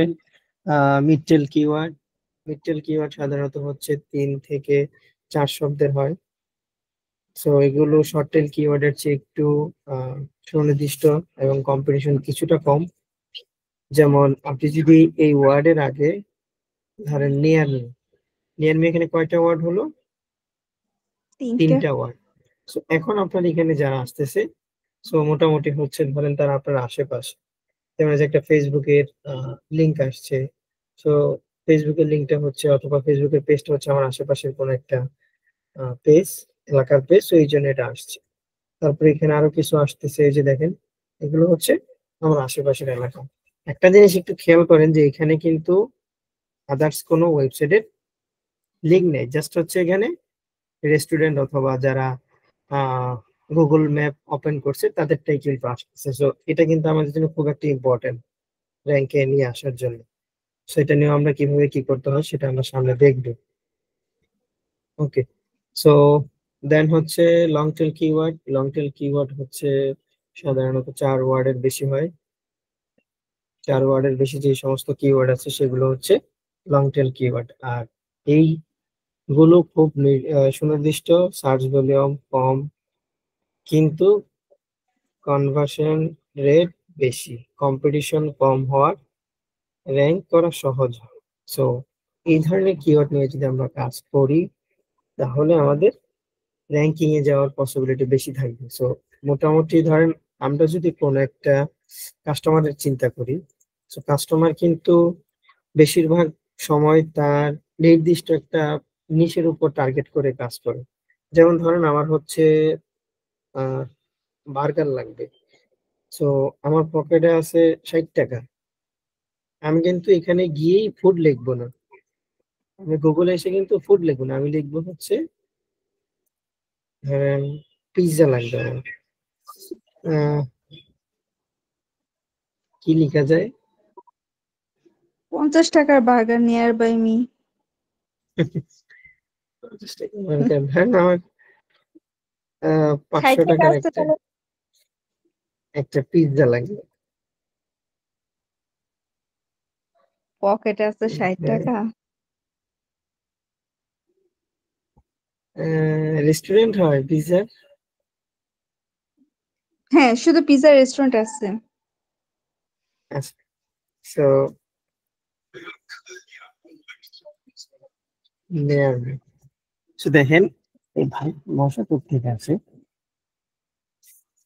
Speaker 1: mid tail keyword. Mid tail keyword সাধারণত হচ্ছে 3 থেকে 4 শব্দের হয়। সো এগুলো শর্ট টেল কিওয়ার্ডের চেয়ে একটু সুনির্দিষ্ট এবং কম্পিটিশন কিছুটা কম। যেমন আপনি যদি এই ওয়ার্ডের আগে ধরেন নিয়ার মি, নিয়ার মি এখানে কয়টা ওয়ার্ড হলো,
Speaker 2: তিনটে।
Speaker 1: 3টা ওয়ার্ড। সো এখন আপনার এখানে যারা আসতেছে, সো মোটামুটি হচ্ছে ধরেন তারা আপনার আশেপাশে। যেমন এই যে একটা ফেসবুকের লিংক আসছে, সো ফেসবুকের লিংকটা হচ্ছে, অথবা ফেসবুকের পেজটা হচ্ছে আমার আশেপাশের কোনো একটা পেজ, এলাকার পেজ, তো এই জন্য এটা আসছে। তারপরে এখানে আরো কিছু আসতেছে, এই যে দেখেন, এগুলো হচ্ছে আমার আশেপাশের এলাকা। একটা জিনিস একটু খেয়াল করেন যে এখানে কিন্তু আদার্স কোনো ওয়েবসাইটের লিঙ্ক নেই, জাস্ট হচ্ছে এখানে রেস্টুরেন্ট অথবা যারা গুগল ম্যাপ ওপেন করছে তাদেরটাই কিন্তু আসতেছে। সো এটা কিন্তু আমাদের জন্য খুব একটা ইম্পর্টেন্ট র্যাঙ্কে নিয়ে আসার জন্য। সেটা নিয়ে আমরা কিভাবে কি করতে হয় সেটা আমরা সামনে দেখবো। ওকে, সো দেন হচ্ছে long tail keyword. Long tail keyword হচ্ছে সাধারণত 4 ওয়ার্ডের বেশি হয়। 4 ওয়ার্ডের বেশি যে সমস্ত কিওয়ার্ড আছে সেগুলো হচ্ছে লং টেল কিওয়ার্ড। আর এই গুলো খুব সুনির্দিষ্ট, সার্চ ভলিউম কম, কিন্তু কনভার্সন রেট বেশি, কম্পিটিশন কম হওয়ার, র্যাঙ্ক করা সহজ হয়। সো এই ধরনের কিওয়ার্ড নিয়ে যদি আমরা কাজ করি তাহলে আমাদের র্যাঙ্কিং এ যাওয়ার পসিবিলিটি বেশি থাকবে। সো মোটামুটি ধরেন আমরা যদি কোনো একটা কাস্টমারের চিন্তা করি, সো কাস্টমার কিন্তু বেশিরভাগ সময় তার নির্দিষ্ট একটা নিশের উপর টার্গেট করে কাজ করে। যেমন ধরেন আমার হচ্ছে বার্গার লাগবে, সো আমার পকেটে আছে 60 টাকা, আমি কিন্তু এখানে গিয়েই ফুড লিখবো না, আমি গুগলে এসে কিন্তু ফুড লিখবো না, আমি লিখবো হচ্ছে ধরেন পিৎজা লাগবে আমার। আহ, কি লেখা যায়?
Speaker 2: 50 টাকার বার্গার নিয়ার বাই মি।
Speaker 1: 50 টাকা বার্গার, হ্যাঁ আমার 500
Speaker 2: 60 টাকা
Speaker 1: টাকার
Speaker 2: আছে
Speaker 1: একটা
Speaker 2: তাহলে
Speaker 1: একটা পিৎজা লাগবে।
Speaker 2: পকেটে আছে 60 টাকা।
Speaker 1: রেস্টুরেন্ট হয় পিৎজা।
Speaker 2: হ্যাঁ, শুধু পিৎজা রেস্টুরেন্ট আছে।
Speaker 1: আচ্ছা, সো দেখেন এই ভাই মশা কোত্থেকে আছে।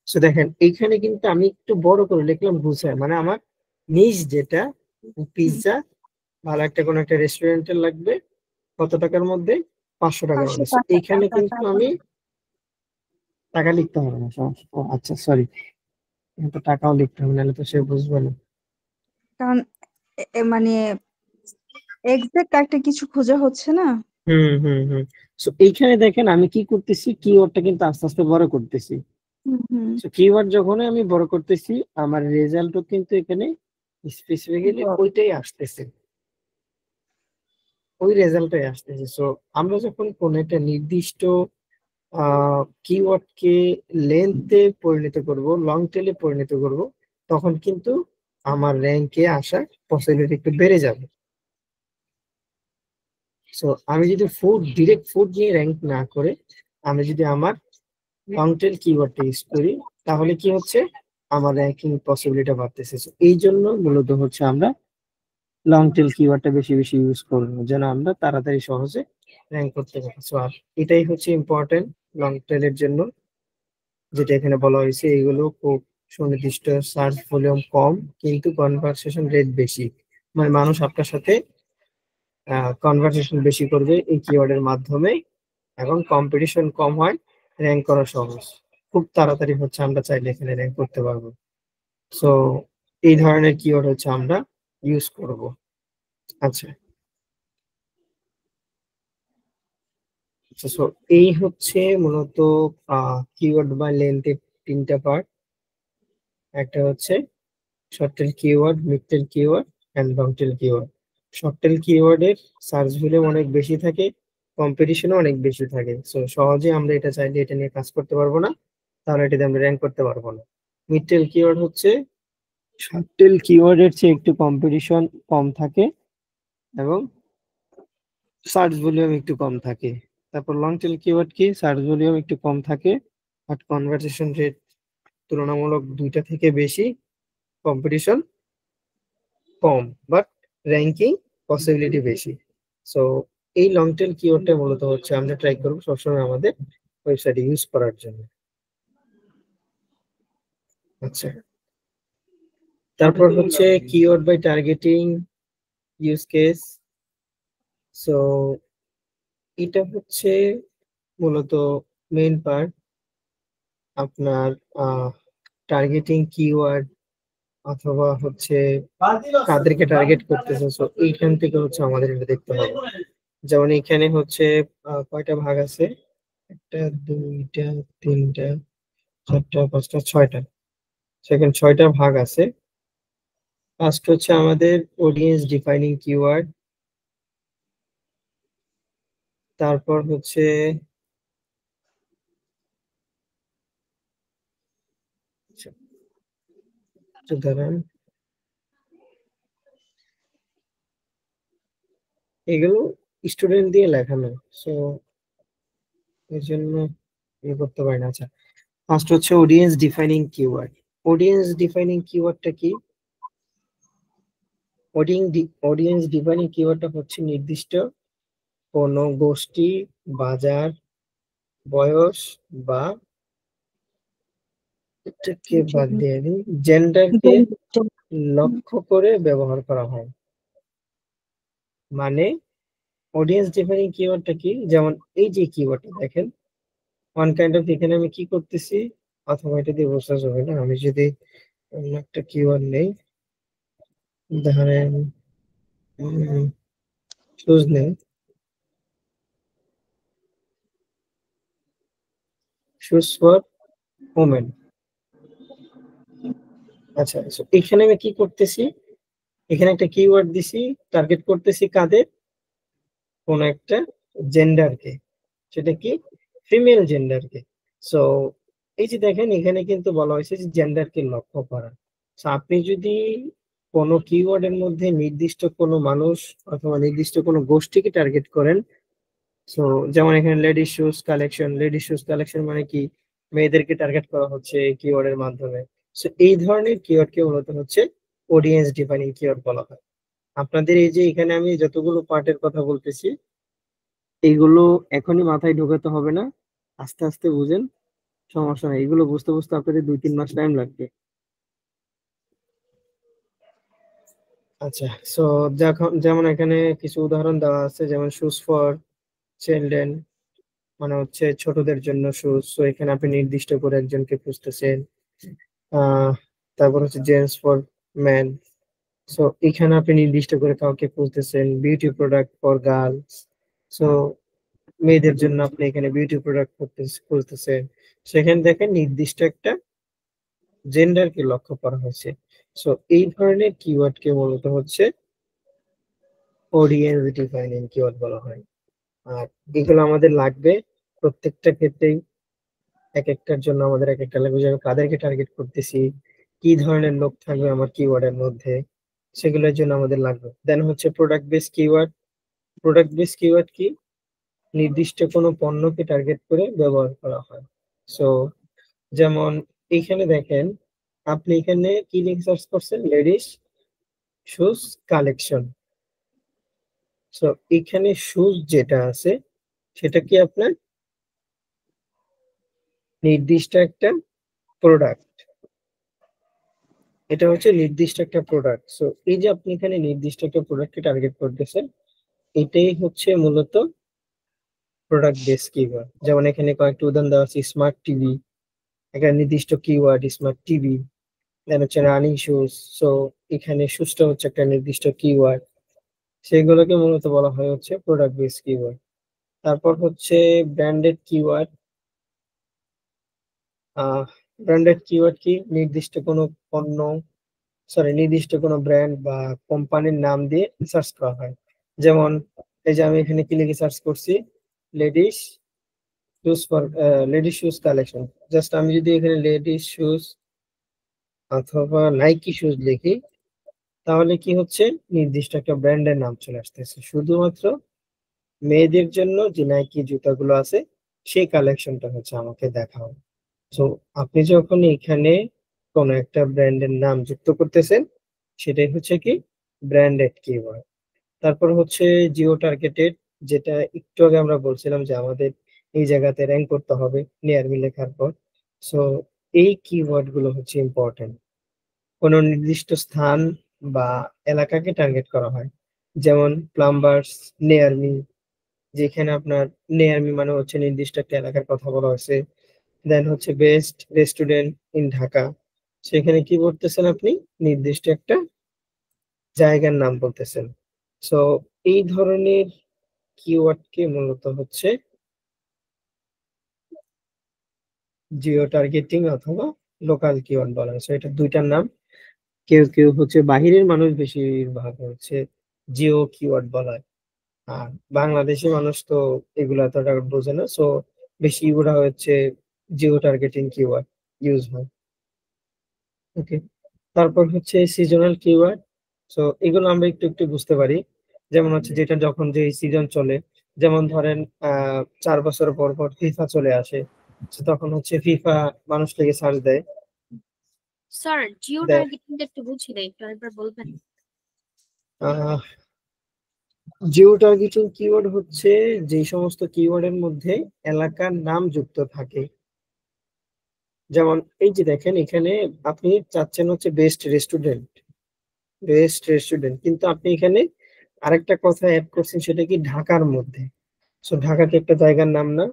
Speaker 1: সো দেখেন এইখানে কিন্তু আমি একটু বড় করে লিখলাম বুঝায়, মানে আমার নিজ যেটা পিৎজা, ভালো একটা কোনো একটা রেস্টুরেন্টের লাগবে, কত টাকার মধ্যে? 500 টাকার মধ্যে। So,
Speaker 2: 500 টাকা।
Speaker 1: এইখানে কিন্তু আমি টাকা লিখতে হবে না, সমস্যা। ও আচ্ছা, সরি, তো টাকাও লিখতে হবে, নাহলে তো সে বুঝবে না।
Speaker 2: কারণ মানে এক্সাক্ট একটা কিছু খোঁজা হচ্ছে না।
Speaker 1: হুম হুম হুম। সো এইখানে দেখেন আমি কি করতেছি, কিওয়ার্ডটা কিন্তু আস্তে আস্তে বড় করতেছি।
Speaker 2: হুম হুম।
Speaker 1: সো কিওয়ার্ড যখন আমি বড় করতেছি আমার রেজাল্টও কিন্তু এখানে স্পেসিফিক্যালি ওইটাই আসতেছে, ওই রেজাল্টটাই আসতেছে। সো আমরা যখন কোন একটা নির্দিষ্ট কিওয়ার্ডকে লেন্থে পরিণত করব, লং টেলে পরিণত করব, তখন কিন্তু আমার র্যাঙ্কে আসার পসিবিলিটি একটু বেড়ে যাবে। সো আমি যদি ডিরেক্ট ফুড নিয়ে র্যাঙ্ক না করে আমি যদি আমার লং টেল কিওয়ার্ডটা ইউজ করি তাহলে কি হচ্ছে, আমার র্যাঙ্কিং পসিবিলিটি বাড়তেছে। So, এই জন্য মূলত হচ্ছে আমরা লং টেল কিওয়ার্ডটা বেশি বেশি ইউজ করবো, যেন আমরা তাড়াতাড়ি সহজে র্যাঙ্ক করতে পারি। সো আর এটাই হচ্ছে ইম্পর্টেন্ট লং টেলের জন্য, যেটা এখানে বলা হয়েছে। এগুলো খুব সুনির্দিষ্ট, সার্চ ভলিউম কম, কিন্তু কনভারসেশন রেট বেশি, মানে মানুষ আপনার সাথে কনভারসেশন বেশি করবে এই কিওয়ার্ডের মাধ্যমে, এবং কম্পিটিশন কম হয়, র্যাঙ্ক করা সহজ, খুব তাড়াতাড়ি হচ্ছে আমরা চাইলে এখানে র্যাঙ্ক করতে পারবো। সো এই ধরনের কিওয়ার্ড হচ্ছে আমরা ইউজ করব। আচ্ছা, সো এই হচ্ছে মূলত কিওয়ার্ড বা লেন্থের 3টা পার্ট। একটা হচ্ছে short tail keyword, mid tail keyword and long tail keyword. Short tail কিওয়ার্ডের সার্চ ভলিউম অনেক বেশি থাকে, কম্পিটিশনও অনেক বেশি থাকে। সো সহজে আমরা এটা চাইলে এটা নিয়ে কাজ করতে পারবো না, তাহলে এটাতে আমরা র্যাঙ্ক করতে পারবো না। মিড টেল কিওয়ার্ড হচ্ছে শর্ট টেল কিওয়ার্ডের চেয়ে একটু কম্পিটিশন কম থাকে এবং সার্চ ভলিউম একটু কম থাকে। তারপর লং টেল কিওয়ার্ড কি, সার্চ ভলিউম একটু কম থাকে বাট কনভার্সেশন রেট তুলনামূলক দুইটা থেকে বেশি, competition com, but ranking possibility বেশি। সো এই লং টেল কিওয়ার্ডটা মূলত হচ্ছে আমরা ট্রাই করবো সবসময় আমাদের ওয়েবসাইটে ইউজ করার জন্য। আচ্ছা, তারপর হচ্ছে keyword by targeting use case. So এটা হচ্ছে মূলত মেইন পার্ট, আপনার টার্গেটিং কিওয়ার্ড অথবা হচ্ছে কাদেরকে টার্গেট করতেছে। সো এইখান থেকে হচ্ছে আমাদের এটা দেখতে হবে। যেমন এখানে হচ্ছে কয়টা ভাগ আছে, একটা, দুইটা, তিনটা, চারটা, পাঁচটা, ছয়টা, সেখানে 6টা ভাগ আছে। ফার্স্ট হচ্ছে আমাদের অডিয়েন্স ডিফাইনিং কিওয়ার্ড, তারপর হচ্ছে দাঁড়ান, এগুলো স্টুডেন্ট দিয়ে লেখানো, সো এই জন্য করতে পারি না। আচ্ছা, ফার্স্ট হচ্ছে audience defining keyword. Audience defining কিওয়ার্ডটা কি? অডিয়েন্স ডিফাইনিং কিওয়ার্ডটা হচ্ছে নির্দিষ্ট কোনো গোষ্ঠী, বাজার, বয়স বা এটাকে বাদ দিয়ে দিই, জেন্ডারকে লক্ষ্য করে ব্যবহার করা হয়। মানে অডিয়েন্স ডিফাইনিং কিওয়ার্ডটা কি? যেমন এই যে কিওয়ার্ডটা দেখেন, ওয়ান কাইন্ড অফ, এখানে আমি কি করতেছি, অথবা এটা দিয়ে বোঝা যাবে না। আমি যদি অন্য একটা কিওয়ার্ড নেই, ধরেন শুজ নেই, শুজ ফর ওমেন। আচ্ছা, so এখানে আমি কি করতেছি, এখানে একটা কিওয়ার্ড দিছি, টার্গেট করতেছি কাদের? কোন একটা জেন্ডারকে, সেটা কি? ফিমেল জেন্ডারকে। সো এই যে দেখেন, এখানে কিন্তু বলা হয়েছে যে জেন্ডারকে লক্ষ্য করা। সো আপনি যদি কোনো কিওয়ার্ডের মধ্যে নির্দিষ্ট কোনো মানুষ অথবা নির্দিষ্ট কোনো গোষ্ঠীকে টার্গেট করেন, সো যেমন এখানে ladies shoes collection, ladies shoes collection মানে কি? মেয়েদেরকে টার্গেট করা হচ্ছে এই কিওয়ার্ডের মাধ্যমে। সো এই ধরনের কিওয়ার্ডকে মূলত হচ্ছে অডিয়েন্স ডিফাইনিং কিওয়ার্ড বলা হয়। আপনাদের এই যে এখানে আমি যতগুলো পার্টের কথা বলতেছি, এইগুলো এখনই মাথায় ঢোকাতে হবে না, আস্তে আস্তে বুঝেন, সমস্যা নেই। এগুলো বুঝতে বুঝতে আপনাদের 2-3 মাস টাইম লাগবে। আচ্ছা, সো যেমন এখানে কিছু উদাহরণ দেওয়া আছে, যেমন শুজ ফর চিলড্রেন মানে হচ্ছে ছোটদের জন্য শুজ। সো এখানে আপনি নির্দিষ্ট করে একজনকে খুঁজতেছেন। আহ তারপর হচ্ছে জেন্টস ফর ম্যান। সো এখানে আপনি নির্দিষ্ট করে কাউকে খুঁজতেছেন। Beauty product for girls. So মেয়েদের জন্য আপনি এখানে বিউটি প্রোডাক্ট খুঁজতেছেন। সেখানে দেখেন নির্দিষ্ট একটা জেন্ডারকে লক্ষ্য করা হয়েছে। সো এই ধরনের কিওয়ার্ডকে মূলত হচ্ছে অডিয়েন্স ডিফাইনিং কিওয়ার্ড বলা হয়। আর এগুলো আমাদের লাগবে প্রত্যেকটা ক্ষেত্রেই। এক একটার জন্য আমাদের এক একটা লাগবে, আমি কাদেরকে টার্গেট করতেছি, কি ধরনের লোক থাকবে আমার কিওয়ার্ডের মধ্যে, সেগুলোর জন্য আমাদের লাগবে। দেন হচ্ছে product base keyword. Product base keyword কি? নির্দিষ্ট কোনো পণ্যকে টার্গেট করে ব্যবহার করা হয়। সো যেমন এইখানে দেখেন, আপনি এখানে কি লিখে সার্চ করছেন? Ladies shoes collection. সো এখানে শুজ যেটা আছে, সেটা কি আপনার নির্দিষ্ট একটা প্রোডাক্ট। এটা হচ্ছে নির্দিষ্ট একটা প্রোডাক্ট। সো এই যে আপনি এখানে নির্দিষ্ট একটা প্রোডাক্টকে টার্গেট করতেছেন, এটাই হচ্ছে মূলত প্রোডাক্ট বেস কিওয়ার্ড। যেমন এখানে কয়েকটা উদাহরণ দেওয়া আছে, স্মার্ট টিভি, একটা নির্দিষ্ট কিওয়ার্ড স্মার্ট টিভি। দেন হচ্ছে রানিং শুজ। সো এখানে শুজটা হচ্ছে একটা নির্দিষ্ট কিওয়ার্ড, সেগুলোকে মূলত বলা হয় হচ্ছে প্রোডাক্ট বেস কিওয়ার্ড। তারপর হচ্ছে ব্র্যান্ডেড কিওয়ার্ড। ব্র্যান্ডেড কিওয়ার্ড কি? নির্দিষ্ট কোনো পণ্য, নির্দিষ্ট কোনো ব্র্যান্ড বা কোম্পানির নাম দিয়ে সার্চ করা হয়। যেমন এই যে আমি এখানে কি লিখে সার্চ করছি, ladies shoes for ladies shoes collection. Just আমি যদি এখানে লেডিস শুজ অথবা নাইকি শুজ লিখি, তাহলে কি হচ্ছে, নির্দিষ্ট একটা ব্র্যান্ডের নাম চলে আসতেছে। শুধুমাত্র মেয়েদের জন্য যে নাইকি জুতাগুলো আছে, সেই কালেকশনটা হচ্ছে আমাকে দেখাও। তো আপনি যখন এখানে কোন একটা ব্র্যান্ডের নাম যুক্ত করতেছেন, সেটাই হচ্ছে কি ব্র্যান্ডেড কিওয়ার্ড। তারপর হচ্ছে জিও টার্গেটেড, যেটা একটু আগে আমরা বলছিলাম যে আমাদের এই জায়গাতে র্যাঙ্ক করতে হবে নিয়ার মি লেখার পর। সো এই কিওয়ার্ড গুলো হচ্ছে ইম্পর্টেন্ট। কোন নির্দিষ্ট স্থান বা এলাকাকে টার্গেট করা হয়। যেমন প্লাম্বার্স নিয়ার মি, যেখানে আপনার নিয়ার মি মানে হচ্ছে নির্দিষ্ট একটা এলাকার কথা বলা হয়েছে। দেন হচ্ছে বেস্ট রেস্টুরেন্ট ইন ঢাকা, সেখানে কি বলতেছেন আপনি? নির্দিষ্ট একটা জায়গার নাম বলতেছেন। সো এই ধরনের কিওয়ার্ডকে মূলত হচ্ছে জিও টার্গেটিং অথবা লোকাল কিওয়ার্ড বলা হয়। সো এটা দুইটার নাম। কেউ কেউ হচ্ছে বাহিরের মানুষ বেশিরভাগ হচ্ছে জিও কিওয়ার্ড বলা হয়, আর বাংলাদেশি মানুষ তো এগুলো এতটা বোঝে না। সো বেশি ওরা হচ্ছে জিও টার্গেটিং কিওয়ার্ড ইউজ হয়। ওকে, তারপর হচ্ছে সিজনাল কিওয়ার্ড। সো এগুলো আমরা একটু একটু বুঝতে পারি। যেমন হচ্ছে যেটা যখন যে সিজন চলে, যেমন ধরেন 4 বছর পর পর ফিফা চলে আসে, তো তখন হচ্ছে ফিফা মানুষ থেকে সার্চ দেয়।
Speaker 3: স্যার জিও
Speaker 1: দেয়
Speaker 3: টার্গেটিংটা একটু বুঝি না, একটু আরেকবার বলবেন?
Speaker 1: জিও টার্গেটিং কিওয়ার্ড হচ্ছে যে সমস্ত কিওয়ার্ডের মধ্যে এলাকার নাম যুক্ত থাকে। যেমন এই যে দেখেন এখানে আপনি চাচ্ছেন হচ্ছে বেস্ট রেস্টুরেন্ট, কিন্তু আপনি এখানে আরেকটা কথা অ্যাড করছেন, সেটা কি ঢাকার মধ্যে। সো ঢাকা কি একটা জায়গার নাম না?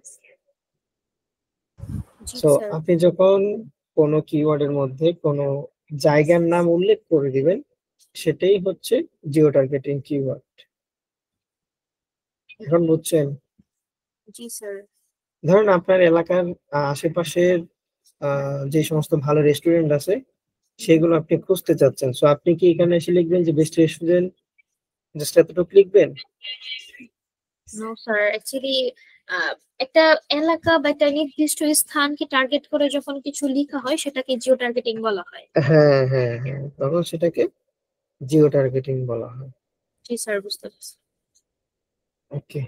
Speaker 3: জি
Speaker 1: সো
Speaker 3: স্যার।
Speaker 1: আপনি যখন কোনো কিওয়ার্ডের মধ্যে কোনো জায়গার নাম উল্লেখ করে দিবেন, সেটাই হচ্ছে জিও টার্গেটিং কিওয়ার্ড। এখন বুঝছেন?
Speaker 3: জি স্যার।
Speaker 1: ধরুন আপনার এলাকার আশেপাশের যে সমস্ত ভালো রেস্টুরেন্ট আছে সেগুলো আপনি খুঁজতে চাচ্ছেন, সো আপনি কি এখানে এসে লিখবেন যে বেস্ট রেস্টুরেন্ট, জাস্ট এতটুকু লিখবেন?
Speaker 3: নো স্যার, অ্যাকচুয়ালি একটা এলাকা বা একটা নির্দিষ্ট স্থানকে টার্গেট করে যখন কিছু লেখা হয় সেটাকে জিও টার্গেটিং বলা হয়।
Speaker 1: হ্যাঁ হ্যাঁ হ্যাঁ, তখন সেটাকে জিও টার্গেটিং বলা হয়।
Speaker 3: জি স্যার, বুঝতে পারছি।
Speaker 1: ওকে,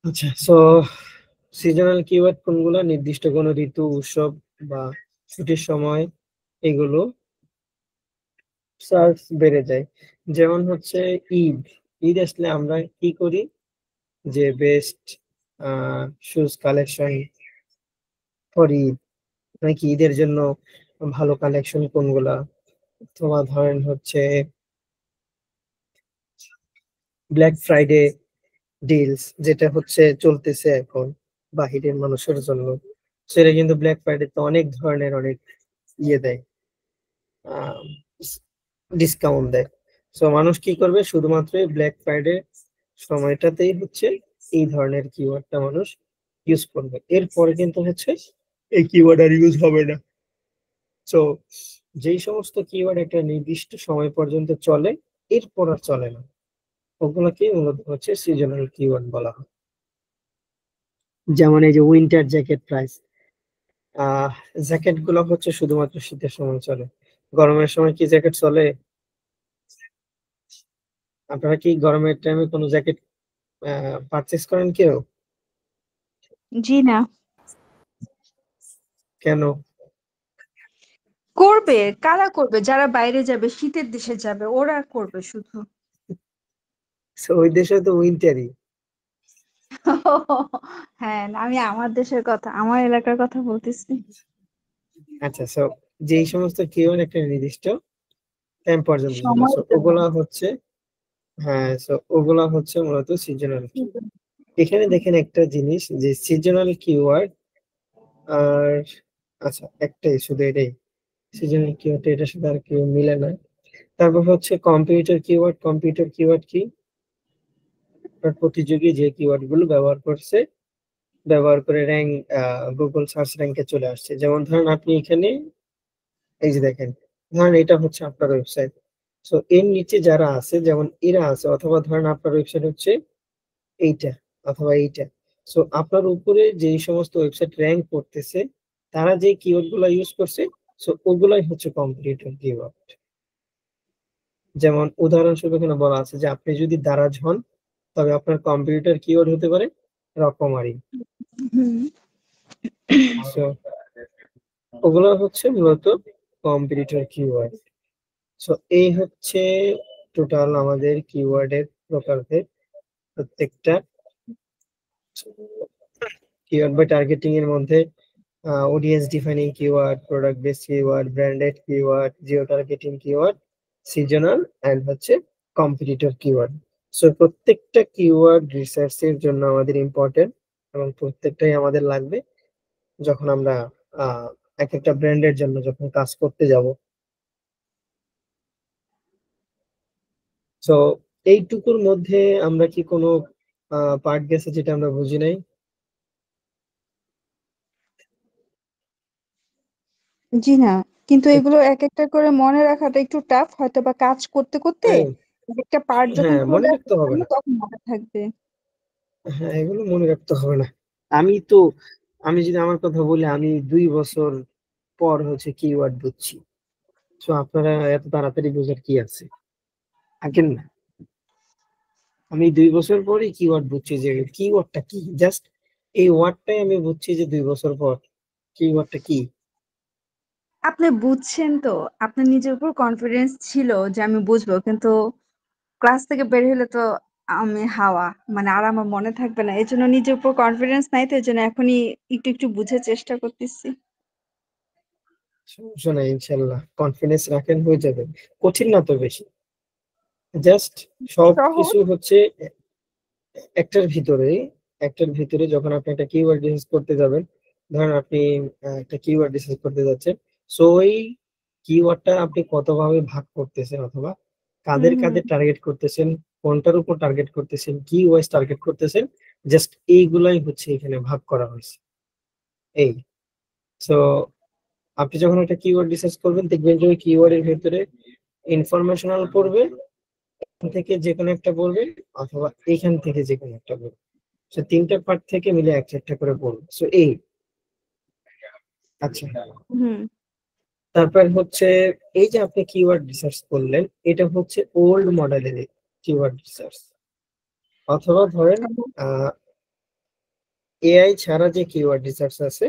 Speaker 1: আচ্ছা। সো সিজনাল কিওয়ার্ড কোনগুলো? নির্দিষ্ট কোনো ঋতু, উৎসব বা ছুটির সময় এগুলো সার্চ বেড়ে যায়। যেমন হচ্ছে ঈদ, ঈদ আসলে আমরা কি করি, যে best shoes collection for Eid, নাকি ঈদের জন্য ভালো কালেকশন কোনগুলা, তোমার ধরেন হচ্ছে ব্ল্যাক ফ্রাইডে ডিলস যেটা হচ্ছে চলতেছে এখন বাহিরের মানুষের জন্য, সেটা কিন্তু ব্ল্যাক ফ্রাইডে তো অনেক ধরনের অনেক ইয়ে দেয়, ডিসকাউন্ট দেয়। সো মানুষ কি করবে, শুধুমাত্র ব্ল্যাক ফ্রাইডে সময়টাতেই হচ্ছে এই ধরনের কিওয়ার্ডটা মানুষ ইউজ করবে, এরপরে কিন্তু হচ্ছে এই কিওয়ার্ড আর ইউজ হবে না। সো যেই সমস্ত কিওয়ার্ড একটা নির্দিষ্ট সময় পর্যন্ত চলে, এরপর আর চলে না, ওগুলোকে মূলত হচ্ছে সিজনাল কিওয়ার্ড বলা হয়। যেমন এই যে উইন্টার জ্যাকেট প্রাইস, জ্যাকেট গুলো হচ্ছে শুধুমাত্র শীতের সময় চলে, গরমের সময় কি জ্যাকেট চলে? আপনারা কি গরমের টাইমে কোনো জ্যাকেট পারচেস করেন কেউ?
Speaker 2: জি না।
Speaker 1: কেন?
Speaker 2: করবে, কারা করবে? যারা বাইরে যাবে, শীতের দেশে যাবে, ওরা করবে শুধু।
Speaker 1: So, ওই দেশে তো উইন্টারই।
Speaker 2: হ্যাঁ, আমি আমার দেশের কথা, আমার এলাকার কথা বলতেছি।
Speaker 1: আচ্ছা, সো যেই সমস্ত কিওয়ার্ড একটা নির্দিষ্ট টাইম পর্যন্ত চলে,
Speaker 2: সময়
Speaker 1: সো
Speaker 2: জন্য।
Speaker 1: ওগুলা হচ্ছে, হ্যাঁ, সো ওগুলা হচ্ছে মূলত সিজনাল। এখানে দেখেন একটা জিনিস, যে সিজনাল কিওয়ার্ড আর, আচ্ছা একটাই শুধু এটাই সিজনাল কিওয়ার্ড, এটার সাথে আর কেউ মিলে না। তারপর হচ্ছে কম্পিউটার কিওয়ার্ড কি? আপনার প্রতিযোগী যে কিওয়ার্ড গুলো ব্যবহার করে র্যাঙ্ক, গুগল সার্চ র্যাঙ্কে চলে আসছে। যেমন ধরেন আপনি এখানে এই যে দেখেন, ধরেন এটা হচ্ছে আপনার ওয়েবসাইট, সো এর নিচে যারা আছে যেমন এরা আছে, অথবা ধরেন আপনার ওয়েবসাইট হচ্ছে এইটা অথবা এইটা, সো আপনার উপরে যেই সমস্ত ওয়েবসাইট র্যাঙ্ক করতেছে তারা যে কিওয়ার্ড গুলো ইউজ করছে, সো ওগুলাই হচ্ছে কম্পিটিটর কিওয়ার্ড। যেমন উদাহরণস্বরূপ এখানে বলা আছে যে আপনি যদি দারাজ হন, তবে আপনার কম্পিউটার কিওয়ার্ড হতে পারে রকমারি।
Speaker 2: হুম।
Speaker 1: সো ওগুলো হচ্ছে মূলত কম্পিটিটর কিওয়ার্ড। সো এই হচ্ছে টোটাল আমাদের কিওয়ার্ডের প্রকারভেদ। প্রত্যেকটা কিওয়ার্ড বা টার্গেটিং এর মধ্যে audience defining keyword, product base keyword, branded keyword, geo targeting keyword, seasonal and হচ্ছে কম্পিটিটর কিওয়ার্ড। সো প্রত্যেকটা কিওয়ার্ড রিসার্চ এর জন্য আমাদের ইম্পর্টেন্ট, এবং প্রত্যেকটাই আমাদের লাগবে যখন আমরা আহ এক একটা ব্র্যান্ডের জন্য যখন কাজ করতে যাব। সো এইটুকুর মধ্যে আমরা কি কোনো পার্ট গেছে যেটা আমরা বুঝি নাই?
Speaker 2: জি না, কিন্তু
Speaker 1: এক-
Speaker 2: এগুলো এক একটা করে মনে রাখাটা একটু টাফ, হয়তো বা কাজ করতে করতে
Speaker 1: হ্যাঁ
Speaker 2: একটা পার্ট যখন
Speaker 1: হ্যাঁ, মনে
Speaker 2: চলে
Speaker 1: রাখতে হবে
Speaker 2: আসবে
Speaker 1: না।
Speaker 2: তখন মনে থাকবে।
Speaker 1: হ্যাঁ, এগুলো মনে রাখতে হবে না। আমি তো, আমি যদি আমার কথা বলি, আমি 2 বছর পর হচ্ছে কিওয়ার্ড বুঝছি। তো আপনারা এত তাড়াতাড়ি বোঝার কি আছে, থাকেন না। আমি 2 বছর পরে কিওয়ার্ড বুঝছি যে কিওয়ার্ডটা কি, জাস্ট এই ওয়ার্ডটাই আমি বুঝছি যে 2 বছর পর কিওয়ার্ডটা কি।
Speaker 2: আপনি বুঝছেন তো, আপনার নিজের উপর কনফিডেন্স ছিল যে আমি বুঝবো, কিন্তু ক্লাস থেকে বের হলে তো আমি হাওয়া, মানে আর আমার মনে থাকবে না। এই জন্য নিজের উপর কনফিডেন্স নাই, তো এই জন্য এখনই একটু একটু বুঝার চেষ্টা করতেছি।
Speaker 1: সমস্যা নাই, ইনশাল্লাহ কনফিডেন্স রাখেন, হয়ে যাবে। কঠিন না তো বেশি, জাস্ট সব
Speaker 2: সহজ।
Speaker 1: কিছু হচ্ছে একটার ভিতরে একটার ভিতরে যখন আপনি একটা কিওয়ার্ড রিসার্চ করতে যাবেন, ধরেন আপনি একটা কিওয়ার্ড রিসার্চ করতে যাচ্ছেন, সো ওই কিওয়ার্ডটা আপনি কতভাবে ভাগ করতেছেন, অথবা
Speaker 2: হুম
Speaker 1: কাদের
Speaker 2: হুম
Speaker 1: কাদের টার্গেট করতেছেন, কোনটার উপর টার্গেট করতেছেন, কি ওয়াইজ টার্গেট করতেছেন, জাস্ট এইগুলাই হচ্ছে এখানে ভাগ করা হয়েছে। এই সো আপনি যখন একটা কিওয়ার্ড রিসার্চ করবেন, দেখবেন যে ওই কিওয়ার্ডের ভিতরে ইনফরমেশনাল পড়বে, এখান থেকে যে কোনো একটা পড়বে, অথবা এইখান থেকে যে কোনো একটা পড়বে। সো তিনটা পার্ট থেকে মিলে একটা করে পড়বে। সো এই আচ্ছা,
Speaker 2: হুম
Speaker 1: তারপর হচ্ছে এই যে আপনি কিওয়ার্ড রিসার্চ করলেন, এটা হচ্ছে ওল্ড মডেলের কিওয়ার্ড রিসার্চ, অথবা ধরেন এআই ছাড়া যে কিওয়ার্ড রিসার্চ আছে,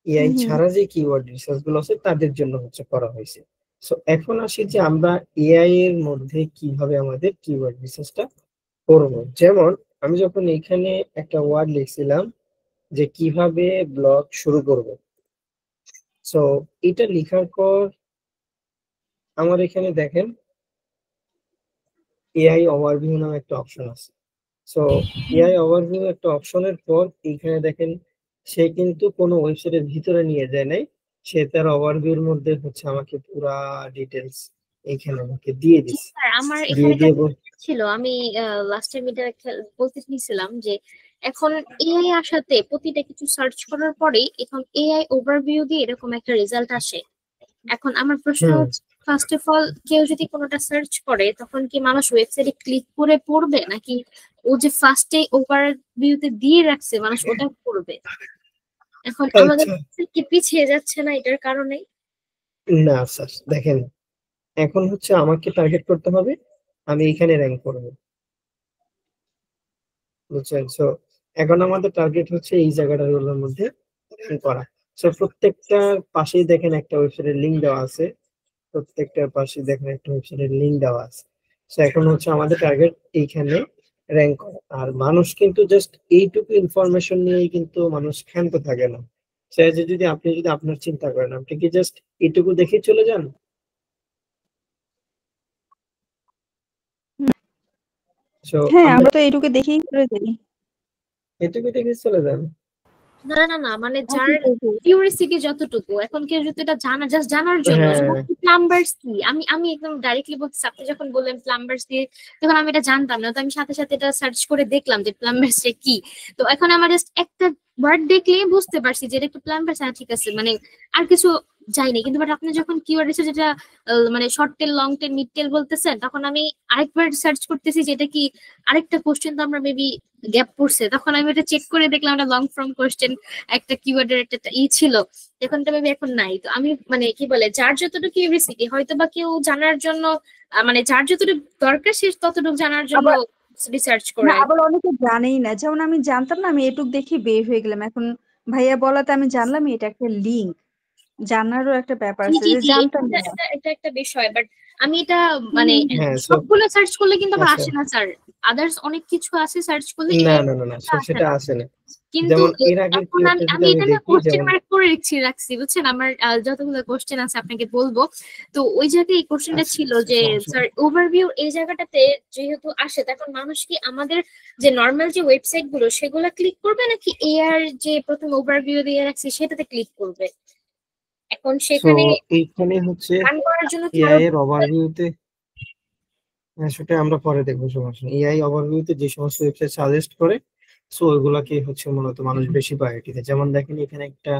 Speaker 1: এআই
Speaker 2: হুম হুম।
Speaker 1: ছাড়া যে কিওয়ার্ড রিসার্চ গুলো আছে তাদের জন্য হচ্ছে করা হয়েছে। সো এখন আসি যে আমরা এআই এর মধ্যে কিভাবে আমাদের কিওয়ার্ড রিসার্চটা করব। যেমন আমি যখন এখানে একটা ওয়ার্ড লিখছিলাম যে কিভাবে ব্লগ শুরু করব, সো এটা লেখার পর আমার এখানে দেখেন এআই ওভারভিউ নামে একটা অপশন আছে। সো এআই ওভারভিউ একটা অপশনের পর এইখানে দেখেন সে কিন্তু কোনো ওয়েবসাইটের ভিতরে নিয়ে যায় নাই, সে তার ওভারভিউর মধ্যে হচ্ছে আমাকে পুরা ডিটেলস এইখানে আমাকে দিয়ে
Speaker 3: জি
Speaker 1: দিছে।
Speaker 3: স্যার, আমার
Speaker 1: দিয়ে
Speaker 3: এখানে
Speaker 1: দিয়ে
Speaker 3: ছিল, আমি লাস্টের মিটারে বলতে নিছিলাম যে এখন এআই আসাতে প্রতিটা কিছু সার্চ করার পরে এখন এআই ওভারভিউ দিয়ে এরকম একটা রেজাল্ট আসে। এখন আমার প্রশ্ন
Speaker 1: হুম,
Speaker 3: হচ্ছে, ফার্স্ট অফ অল কেউ যদি কোনোটা সার্চ করে তখন কি মানুষ ওয়েবসাইটে ক্লিক করে পড়বে, নাকি ও যে ফার্স্টে ওভারভিউতে দিয়ে রাখছে মানুষ ওটা পড়বে? এখন আমাদের
Speaker 1: আচ্ছা,
Speaker 3: website কি পিছিয়ে যাচ্ছে না এটার কারণে?
Speaker 1: না স্যার দেখেন, এখন হচ্ছে আমাকে টার্গেট করতে হবে, আমি এখানে র্যাঙ্ক করবো, বুঝছেন? সো এখন আমাদের টার্গেট হচ্ছে এই জায়গাটার মধ্যে rank করা। সো প্রত্যেকটার পাশেই দেখেন একটা ওয়েবসাইটের লিংক দেওয়া আছে, প্রত্যেকটার পাশে দেখেন একটা ওয়েবসাইটের লিংক দেওয়া আছে। সো এখন হচ্ছে আমাদের টার্গেট এইখানে র্যাঙ্ক করা। আর মানুষ কিন্তু জাস্ট এইটুকু ইনফরমেশন নিয়েই কিন্তু মানুষ ক্ষান্ত থাকে না। সে যে যদি আপনি যদি আপনার চিন্তা করেন, আপনি কি জাস্ট এইটুকু দেখেই চলে যান? সো
Speaker 2: হ্যাঁ,
Speaker 1: আমরা
Speaker 2: আমরা তো এইটুকু দেখেই করে যাই।
Speaker 1: এইটুকু দেখে চলে যান।
Speaker 3: না না না, মানে
Speaker 2: আর
Speaker 3: যার
Speaker 2: কি করবো?
Speaker 3: কিউরিসিটি যতটুকু, এখন কেউ যদি এটা জাস্ট জানার জন্য,
Speaker 1: হ্যাঁ,
Speaker 3: প্লাম্বার্স কি, আমি আমি একদম ডাইরেক্টলি বলতেছি, আপনি যখন বললেন প্লাম্বার্স দিয়ে, তখন আমি এটা জানতাম না, তো আমি সাথে সাথে এটা সার্চ করে দেখলাম যে প্লাম্বার্স কি। তো এখন আমার জাস্ট একটা ওয়ার্ড দেখলেই বুঝতে পারছি যে এটা একটা প্লাম্বার্স, হ্যাঁ ঠিক আছে, মানে আর কিছু যায়নি। কিন্তু বাট আপনি যখন কিওয়ার্ড রিসার্চ যেটা মানে short tail, long tail, mid tail বলতেছেন, তখন আমি আরেকবার সার্চ করতেছি যে এটা কি আরেকটা কোশ্চেন তো আমরা মেবি গ্যাপ পড়ছে, তখন আমি এটা চেক করে দেখলাম এটা লং ফর্ম কোশ্চেন, একটা কিওয়ার্ডের একটা ছিল, এখন তো মেবি এখন নাই। তো আমি মানে কি বলে, যার যতটুকু কিউরিসিটি, হয়তো বা কেউ জানার জন্য মানে যার যতটুকু দরকার সে ততটুকু জানার জন্য
Speaker 2: আবার
Speaker 3: রিসার্চ
Speaker 2: না,
Speaker 3: করে।
Speaker 2: আবার অনেকে জানেই না। যেমন আমি জানতাম না, আমি এটুক দেখে বের হয়ে গেলাম। এখন ভাইয়া বলাতে আমি জানলাম এটা একটা লিঙ্ক। জানারও একটা ব্যাপার
Speaker 3: জি
Speaker 2: আছে,
Speaker 3: জি
Speaker 2: যে
Speaker 3: জি,
Speaker 2: জানতাম
Speaker 3: এটা
Speaker 2: না।
Speaker 3: এটা এটা একটা বিষয়, বাট আমি এটা
Speaker 2: হুম
Speaker 3: মানে
Speaker 2: হুম।
Speaker 1: হ্যাঁ, সো
Speaker 3: সবগুলো সার্চ করলে কিন্তু আবার
Speaker 1: আচ্ছা,
Speaker 3: আসে না স্যার। আদার্স অনেক কিছু আছে সার্চ করলে,
Speaker 1: না
Speaker 3: এআই
Speaker 1: না না না,
Speaker 3: আসে
Speaker 1: সেটা
Speaker 3: না।
Speaker 1: আসে না।
Speaker 3: কিন্তু
Speaker 1: যেমন এর আগের
Speaker 3: এখন আমি
Speaker 1: কিওয়ার্ডটা যদি
Speaker 3: আমি
Speaker 1: আমি
Speaker 3: এটা না
Speaker 1: দেখি,
Speaker 3: কোশ্চেন
Speaker 1: যেমন
Speaker 3: মার্ক করে রাখছি বুঝছেন, আমার যতগুলো কোশ্চেন আছে আপনাকে বলবো। তো ওই জায়গায় এই কোশ্চেনটা
Speaker 1: আচ্ছা
Speaker 3: ছিল
Speaker 1: আচ্ছা,
Speaker 3: যে
Speaker 1: সমস্যা
Speaker 3: স্যার
Speaker 1: নেই।
Speaker 3: ওভারভিউ এই জায়গাটাতে যেহেতু আসে, তখন মানুষ কি আমাদের যে নর্মাল যে ওয়েবসাইট গুলো সেগুলো ক্লিক করবে, নাকি এআর যে প্রথম ওভারভিউ দিয়ে রাখছি সেটাতে ক্লিক করবে? এখন
Speaker 1: সো
Speaker 3: সেখানে
Speaker 1: এইখানে হচ্ছে
Speaker 3: রান করার জন্য কি
Speaker 1: এআই
Speaker 3: আরো
Speaker 1: এর ওভারভিউতে, সেটা আমরা পরে দেখবো, সমস্যা নেই। এআই ওভারভিউতে যে সমস্ত ওয়েবসাইট সাজেস্ট করে, সো ওইগুলাকে হচ্ছে মূলত মানুষ বেশি প্রায়োরিটি দেয়। যেমন দেখেন এখানে একটা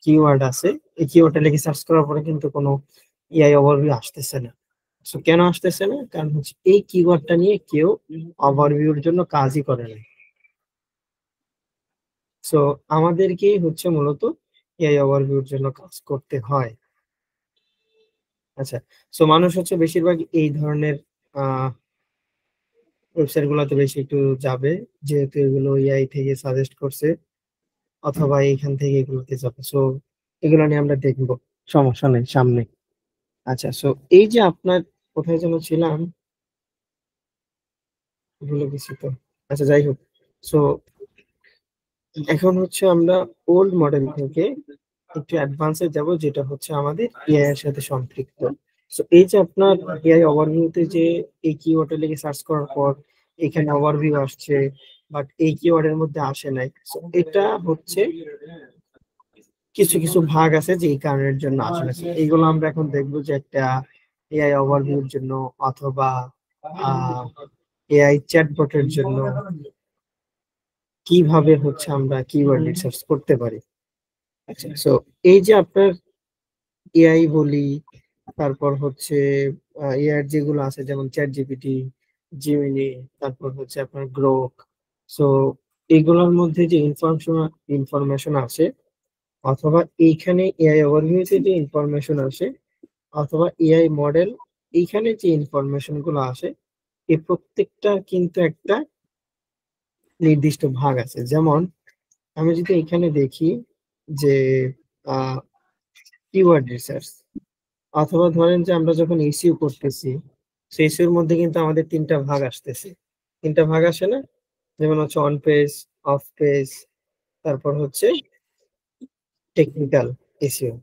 Speaker 1: কিওয়ার্ড আছে, এই কিওয়ার্ডটা লিখে সার্চ করার পরে কিন্তু কোনো এআই ওভারভিউ আসতেছে না। সো কেন আসতেছে না? কারণ হচ্ছে এই কিওয়ার্ডটা নিয়ে কেউ ওভারভিউর জন্য কাজই করে না। সো আমাদেরকেই হচ্ছে মূলত এআই ওভারভিউর জন্য কাজ করতে হয়। আচ্ছা, সো মানুষ হচ্ছে বেশিরভাগ এই ধরনের ওয়েবসাইট গুলোতে বেশি একটু যাবে, যেহেতু এগুলো এআই থেকে সাজেস্ট করছে, অথবা এইখান থেকে এগুলোতে যাবে। সো এগুলো নিয়ে আমরা দেখবো, সমস্যা নেই সামনে। আচ্ছা, সো এই যে আপনার কোথায় যেন ছিলাম, ভুলে গেছি তো। আচ্ছা, যাই হোক। সো এখন হচ্ছে আমরা ওল্ড মডেল থেকে একটু অ্যাডভান্সে যাব, যেটা হচ্ছে আমাদের এআই এর সাথে সম্পৃক্ত। সো এই যে আপনার এআই ওভারভিউতে যে এই কিওয়ার্ডে লিখে সার্চ করার পর এখানে ওভারভিউ আসছে, বাট এই কিওয়ার্ডের মধ্যে আসে নাই। সো এটা হচ্ছে কিছু কিছু ভাগ আছে যে এই কারণের জন্য আসে না। So এইগুলো আমরা এখন দেখবো যে একটা এআই ওভারভিউর জন্য অথবা এআই চ্যাটবটের জন্য কিভাবে হচ্ছে আমরা কিওয়ার্ড রিসার্চ করতে পারি। আচ্ছা, সো এই যে আপনার এআই বলি, তারপর হচ্ছে এআই যেগুলো আছে যেমন চ্যাট জিপিটি, জিমিনি, তারপর হচ্ছে আপনার গ্রোক। সো এগুলোর মধ্যে যে ইনফরমেশন আছে, অথবা এইখানে এআই ওভারভিউতে যে ইনফরমেশন আসে, অথবা এআই মডেল এইখানে যে ইনফরমেশন গুলো আসে, এই প্রত্যেকটা কিন্তু একটা নির্দিষ্ট ভাগ আছে। যেমন আমি যদি এখানে দেখি যে কিওয়ার্ড রিসার্চ, অথবা ধরেন যে আমরা যখন এসইও করতেছি, সেই এসইওর মধ্যে কিন্তু আমাদের তিনটা ভাগ আসতেছে, তিনটা ভাগ আসে না? যেমন হচ্ছে অন পেজ, অফ পেজ, তারপর হচ্ছে টেকনিক্যাল এসইও।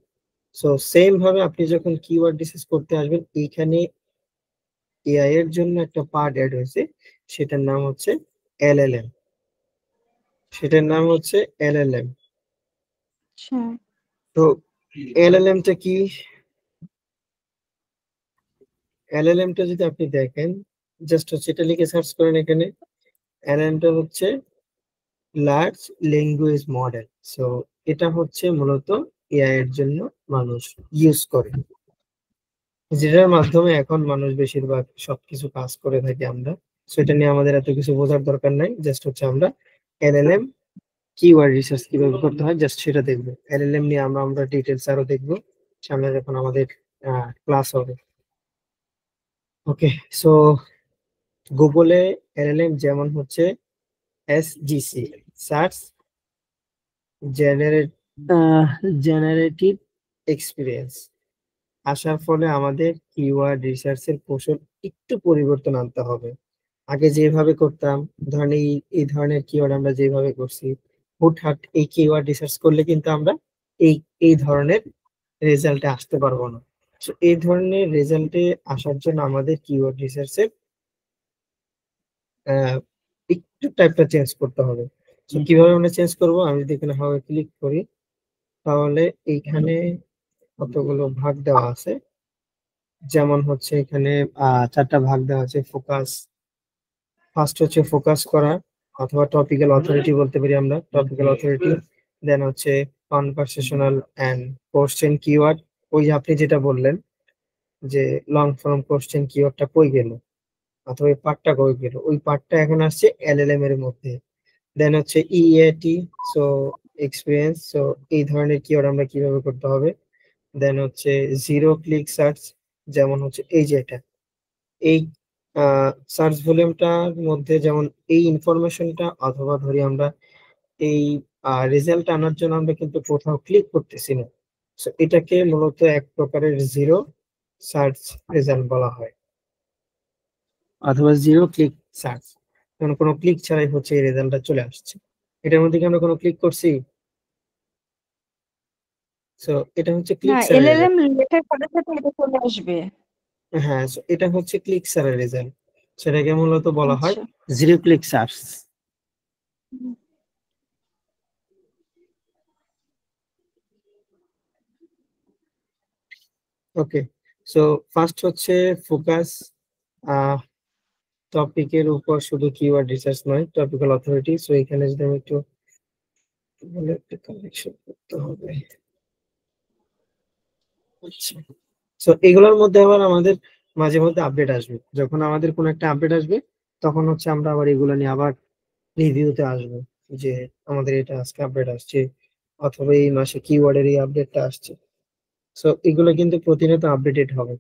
Speaker 1: সো সেম ভাবে আপনি যখন কিওয়ার্ড রিসার্চ করতে আসবেন, এইখানে এআই এর জন্য একটা পার্ট অ্যাড হয়েছে, সেটার নাম হচ্ছে এলএলএম। সেটার নাম হচ্ছে এলএলএম।
Speaker 2: আচ্ছা।
Speaker 1: তো এলএলএম টা কি? এলএলএম টা যদি আপনি দেখেন, জাস্ট হচ্ছে এটা লিখে সার্চ করেন এখানে। এলএলএম টা হচ্ছে লার্জ ল্যাঙ্গুয়েজ মডেল। সো এটা হচ্ছে মূলত এআই এর জন্য মানুষ ইউজ করে, যেটার মাধ্যমে এখন মানুষ বেশিরভাগ সবকিছু কাজ করে থাকি আমরা। সো এটা নিয়ে আমাদের এত কিছু বোঝার দরকার নাই, জাস্ট হচ্ছে আমরা এলএলএম কিওয়ার্ড রিসার্চ কিভাবে করতে হয় জাস্ট সেটা দেখবো। এলএলএম নিয়ে আমরা ডিটেলস আরো দেখবো সামনে যখন আমাদের ক্লাস হবে। ওকে, সো গুগলে এলএলএম যেমন হচ্ছে এসজিসি, সার্চ জেনারেট জেনারেটিভ এক্সপিরিয়েন্স, আসার ফলে আমাদের কিওয়ার্ড রিসার্চের কৌশল একটু পরিবর্তন আনতে হবে। আগে যেভাবে করতাম, ধরেন এই ধরনের কিওয়ার্ড আমরা যেভাবে করছি, হুটহাট এই কিওয়ার্ড রিসার্চ করলে কিন্তু আমরা এই এই ধরনের রেজাল্টে আসতে পারবো না। তো এই ধরনের রেজাল্টে আসার জন্য আমাদের কিওয়ার্ড রিসার্চের একটু টাইপটা চেঞ্জ করতে হবে। তো কিভাবে আমরা চেঞ্জ করবো, আমি যদি এখানে হাওয়ায় ক্লিক করি, তাহলে এইখানে কতগুলো ভাগ দেওয়া আছে। যেমন হচ্ছে এখানে চারটা ভাগ দেওয়া আছে। ফোকাস, ফার্স্ট হচ্ছে ফোকাস করা, অথবা টপিক্যাল অথরিটি বলতে পারি আমরা, টপিক্যাল অথরিটি। দেন হচ্ছে কনভারসেশনাল এন্ড কোশ্চেন কিওয়ার্ড। ওই যে আপনি যেটা বললেন যে লং ফর্ম কোশ্চেন কিওয়ার্ডটা কই গেল, অথবা ওই পার্টটা কই গেল, ওই পার্টটা এখন আসছে এলএলএম এর মধ্যে। দেন হচ্ছে ইএটি, সো এক্সপিরিয়েন্স। সো এই ধরনের কিওয়ার্ড আমরা কিভাবে করতে হবে। দেন হচ্ছে জিরো ক্লিক সার্চ, যেমন হচ্ছে এই যে এটা, এই সার্চ ভলিউমটার মধ্যে যেমন এই ইনফরমেশনটা, অথবা ধরি আমরা এই রেজাল্ট আনার জন্য আমরা কিন্তু কোথাও ক্লিক করতেছি না। সো এটাকে মূলত এক প্রকারের জিরো সার্চ রেজাল্ট বলা হয়, অথবা জিরো ক্লিক সার্চ, মানে কোনো ক্লিক ছাড়াই হচ্ছে এই রেজাল্টটা চলে আসছে। এটার মধ্যে কি আমরা কোনো ক্লিক করছি? সো এটা হচ্ছে
Speaker 2: না,
Speaker 1: ক্লিক ছাড়া রেজাল্ট।
Speaker 2: এলএলএম লেখার সাথে সাথে এটা চলে আসবে।
Speaker 1: হ্যাঁ, so এটা হচ্ছে ক্লিক ছাড়া রেজাল্ট, সেটাকে মূলত বলা হয়
Speaker 2: আচ্ছা।
Speaker 1: Zero click search.
Speaker 2: Hmm.
Speaker 1: Okay, so first হচ্ছে ফোকাস, টপিকের উপর শুধু কিওয়ার্ড রিসার্চ নয়, টপিক্যাল অথরিটি। সো এখানে যদি আমি একটু একটা কালেকশন করতে হবে। আচ্ছা, সো এগুলোর মধ্যে আবার আমাদের মাঝে মধ্যে আপডেট আসবে, যখন আমাদের কোনো একটা আপডেট আসবে তখন হচ্ছে আমরা আবার এগুলো নিয়ে আবার রিভিউতে আসবো, যে আমাদের এটা আজকে আপডেট আসছে, অথবা এই মাসে কিওয়ার্ডের এই আপডেটটা আসছে। সো এগুলো কিন্তু প্রতিনিয়ত আপডেটেড হবে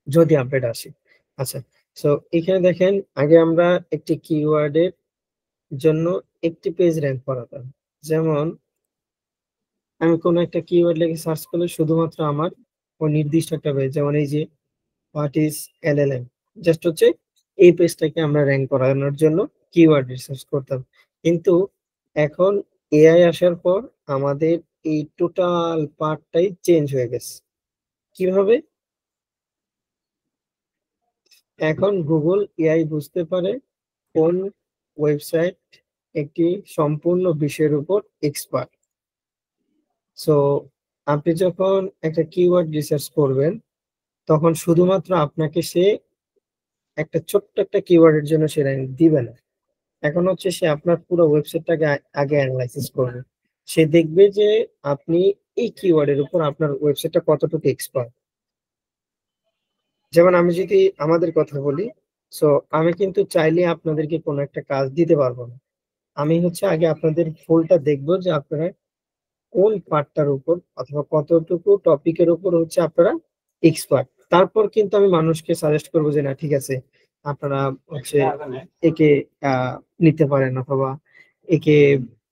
Speaker 1: যদি আপডেট আসে। আচ্ছা, সো এখানে দেখেন আগে আমরা একটি কিওয়ার্ডের জন্য একটি পেজ র্যাঙ্ক করাতাম। যেমন আমি কোনো একটা কিওয়ার্ড লিখে সার্চ করলে শুধুমাত্র আমার ওই নির্দিষ্ট একটা পেজ, যেমন এই যে হোয়াট ইজ এলএলএম, জাস্ট হচ্ছে এই পেজটাকে আমরা র্যাঙ্ক করানোর জন্য কিওয়ার্ড রিসার্চ করতাম। কিন্তু এখন এআই আসার পর আমাদের এই টোটাল পার্টটাই চেঞ্জ হয়ে গেছে। কিভাবে? এখন গুগল এআই বুঝতে পারে কোন ওয়েবসাইট একটি সম্পূর্ণ বিষয়ের উপর এক্সপার্ট। সো আপনি যখন একটা কিওয়ার্ড রিসার্চ করবেন তখন শুধুমাত্র আপনাকে সে একটা ছোট্ট একটা কিওয়ার্ডের জন্য সে র্যাঙ্ক দিবে না। এখন হচ্ছে সে আপনার পুরো ওয়েবসাইটটাকে আগে অ্যানালাইসিস করবে। সে দেখবে যে আপনি এই কিওয়ার্ডের উপর আপনার ওয়েবসাইটটা কতটুকু এক্সপার্ট। যেমন আমি যদি আমাদের কথা বলি, সো আমি কিন্তু চাইলে আপনাদেরকে কোনো একটা কাজ দিতে পারবো না। আমি হচ্ছে আগে আপনাদের ফুলটা দেখবো যে আপনারা কোন পার্টটার উপর অথবা কতটুকু টপিকের উপর হচ্ছে আপনারা এক্সপার্ট। তারপর কিন্তু আমি মানুষকে সাজেস্ট করবো যে না ঠিক আছে আপনারা হচ্ছে একে নিতে পারেন, অথবা একে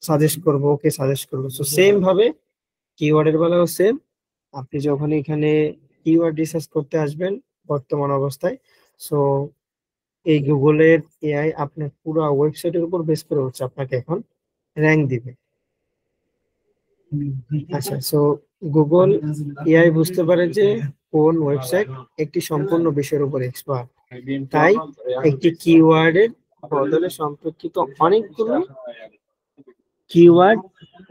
Speaker 1: সাজেস্ট করবো, ওকে সাজেস্ট করবো। সো সেম ভাবে কিওয়ার্ডের বেলাও সেম। আপনি যখন এখানে কিওয়ার্ড রিসার্চ করতে আসবেন বর্তমান অবস্থায়, সো এই গুগলের এআই আপনার পুরো ওয়েবসাইটের উপর বেস করে হচ্ছে আপনাকে এখন র্যাঙ্ক দিবে। আচ্ছা, সো গুগল এআই বুঝতে পারে যে কোন ওয়েবসাইট একটি সম্পূর্ণ বিষয়ের উপর এক্সপার্ট, তাই একটি কিওয়ার্ডের বদলে সম্পর্কিত অনেকগুলো কিওয়ার্ড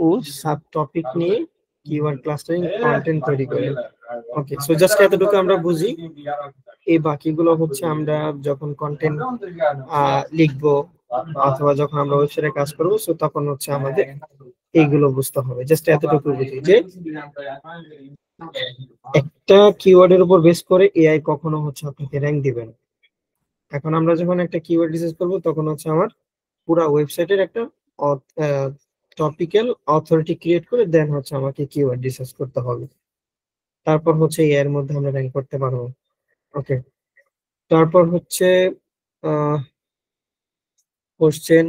Speaker 1: ও সাব টপিক নিয়ে কিওয়ার্ড ক্লাস্টারিং কন্টেন্ট তৈরি করে। ওকে, সো জাস্ট এতটুকু আমরা বুঝি। এই বাকিগুলো হচ্ছে আমরা যখন কন্টেন্ট লিখবো অথবা যখন আমরা ওয়েবসাইটে কাজ করবো, সো তখন হচ্ছে আমাদের এইগুলো বুঝতে হবে। জাস্ট এতটুকু বুঝি যে একটা কিওয়ার্ডের উপর বেস করে এআই কখনো হচ্ছে আপনাকে র্যাঙ্ক দিবে না। এখন আমরা যখন একটা কিওয়ার্ড রিসার্চ করবো তখন হচ্ছে আমার পুরো ওয়েবসাইটের একটা টপিক্যাল অথরিটি ক্রিয়েট করে দেন হচ্ছে আমাকে কিওয়ার্ড রিসার্চ করতে হবে। তারপর হচ্ছে এর মধ্যে আমরা র্যাঙ্ক করতে পারবো। ওকে, তারপর হচ্ছে কোশ্চেন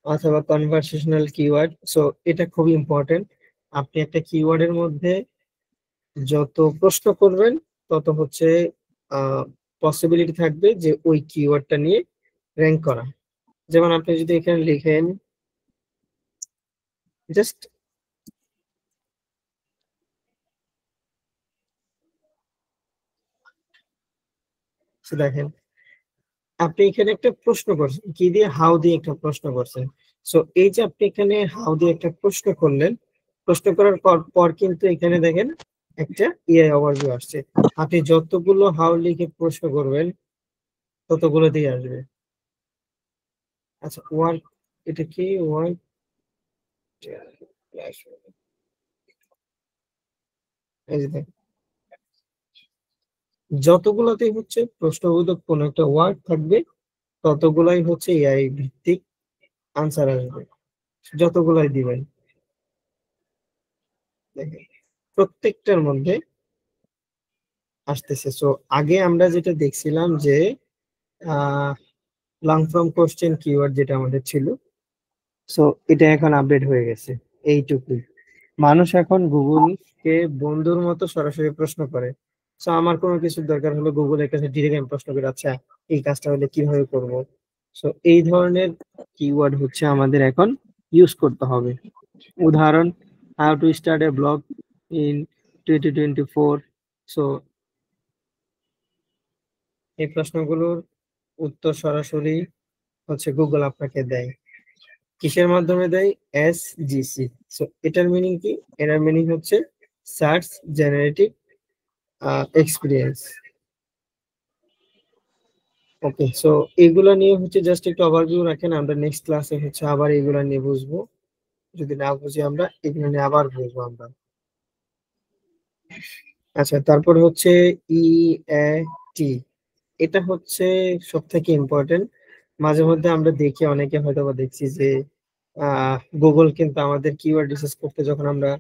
Speaker 1: অথবা কনভারসেশনাল কিওয়ার্ড। সো এটা খুব ইম্পর্টেন্ট। আপনি একটা কিওয়ার্ডের মধ্যে যত প্রশ্ন করবেন তত হচ্ছে পসিবিলিটি থাকবে যে ওই কিওয়ার্ডটা নিয়ে র্যাঙ্ক করা। যেমন আপনি যদি এখানে লিখেন জাস্ট দেখেন, আপনি এখানে একটা প্রশ্ন করছেন কি দিয়ে, হাউ দিয়ে একটা প্রশ্ন করছেন। সো এই যে আপনি এখানে হাউ দিয়ে একটা প্রশ্ন করলেন, প্রশ্ন করার পর কিন্তু এখানে দেখেন একটা এআই ওভারভিউ আসছে। আপনি যতগুলো হাউ লিখে প্রশ্ন করবেন ততগুলো দিয়ে আসবে। আচ্ছা, ওয়ার্ক, এটা কি ওয়ার্ক, এই যে দেখেন যতগুলোতেই হচ্ছে প্রশ্নবোধক কোন একটা ওয়ার্ড থাকবে ততগুলাই হচ্ছে এআই ভিত্তিক আনসার আসবে, যতগুলাই দিবেন। দেখেন প্রত্যেকটার মধ্যে আসতেছে। সো আগে আমরা যেটা দেখছিলাম যে লং ফর্ম কোশ্চেন কিওয়ার্ড যেটা আমাদের ছিল, সো এটা এখন আপডেট হয়ে গেছে। এইটুকুই। মানুষ এখন গুগলকে বন্ধুর মতো সরাসরি প্রশ্ন করে। সো আমার কোনো কিছুর দরকার হলো গুগলের কাছে ডিরেক্ট আমি প্রশ্ন করি, আচ্ছা এই কাজটা হলে কিভাবে করব। সো এই ধরনের কিওয়ার্ড হচ্ছে আমাদের এখন ইউজ করতে হবে। উদাহরণ, how to start A blog in 2024। So এই প্রশ্নগুলোর উত্তর সরাসরি হচ্ছে গুগল আপনাকে দেয়। কিসের মাধ্যমে দেয়? এসজিসি। সো এটার মিনিং কি? এটার মিনিং হচ্ছে সার্চ জেনারেটিভ এক্সপিরিয়েন্স। ওকে, সো এগুলা নিয়ে হচ্ছে জাস্ট একটু ওভারভিউ রাখেন। আমরা নেক্সট ক্লাসে হচ্ছে আবার এগুলা নিয়ে বুঝবো। যদি না বুঝি আমরা এগুলো নিয়ে আবার বুঝবো আমরা। আচ্ছা, তারপর হচ্ছে ইএটি। এটা হচ্ছে সব থেকে ইম্পর্টেন্ট। মাঝে মধ্যে আমরা দেখি, অনেকে হয়তো বা দেখছি যে গুগল কিন্তু আমাদের কিওয়ার্ড রিসার্চ করতে যখন আমরা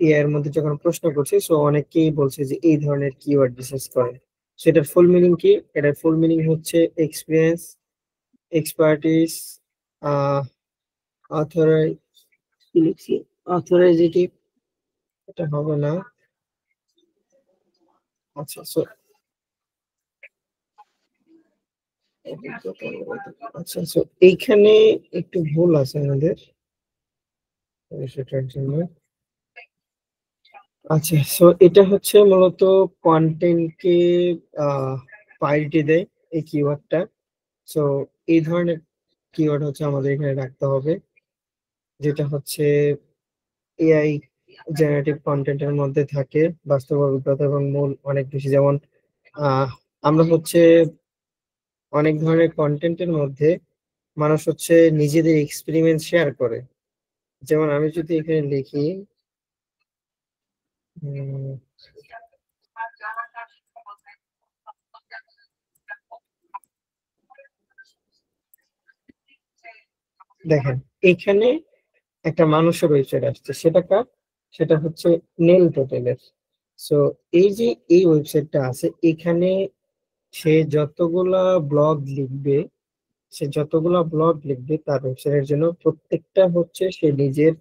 Speaker 1: এআই এর মধ্যে যখন প্রশ্ন করছি, সো অনেকেই বলছে যে এই ধরনের কিওয়ার্ড রিসার্চ করেন। সেটার ফুল মিনিং কি? এটার ফুল মিনিং হচ্ছে এক্সপিরিয়েন্স, এক্সপার্টিস, অথরাইজেটিভ, এটা হবে না। আচ্ছা, সো আচ্ছা, সো এইখানে একটু ভুল আছে আমাদের, সেটার জন্য। আচ্ছা, সো এটা হচ্ছে মূলত কন্টেন্টকে প্রায়োরিটি দেয় এই কিওয়ার্ডটা। সো এই ধরনের কিওয়ার্ড হচ্ছে আমাদের এখানে রাখতে হবে, যেটা হচ্ছে এআই জেনারেটিভ কন্টেন্টের মধ্যে থাকে, বাস্তব অভিজ্ঞতা এবং মূল অনেক বেশি। যেমন আমরা হচ্ছে অনেক ধরনের কন্টেন্টের মধ্যে মানুষ হচ্ছে নিজেদের এক্সপেরিমেন্ট শেয়ার করে। যেমন আমি যদি এখানে লিখি দেখেন, এখানে একটা মানুষের ওয়েবসাইট আসছে, সেটা কার? সেটা হচ্ছে নেল টোটেলের। সো এই যে এই ওয়েবসাইটটা আছে, এখানে সে যতগুলা ব্লগ লিখবে, তার ওয়েবসাইটের জন্য প্রত্যেকটা হচ্ছে সে নিজের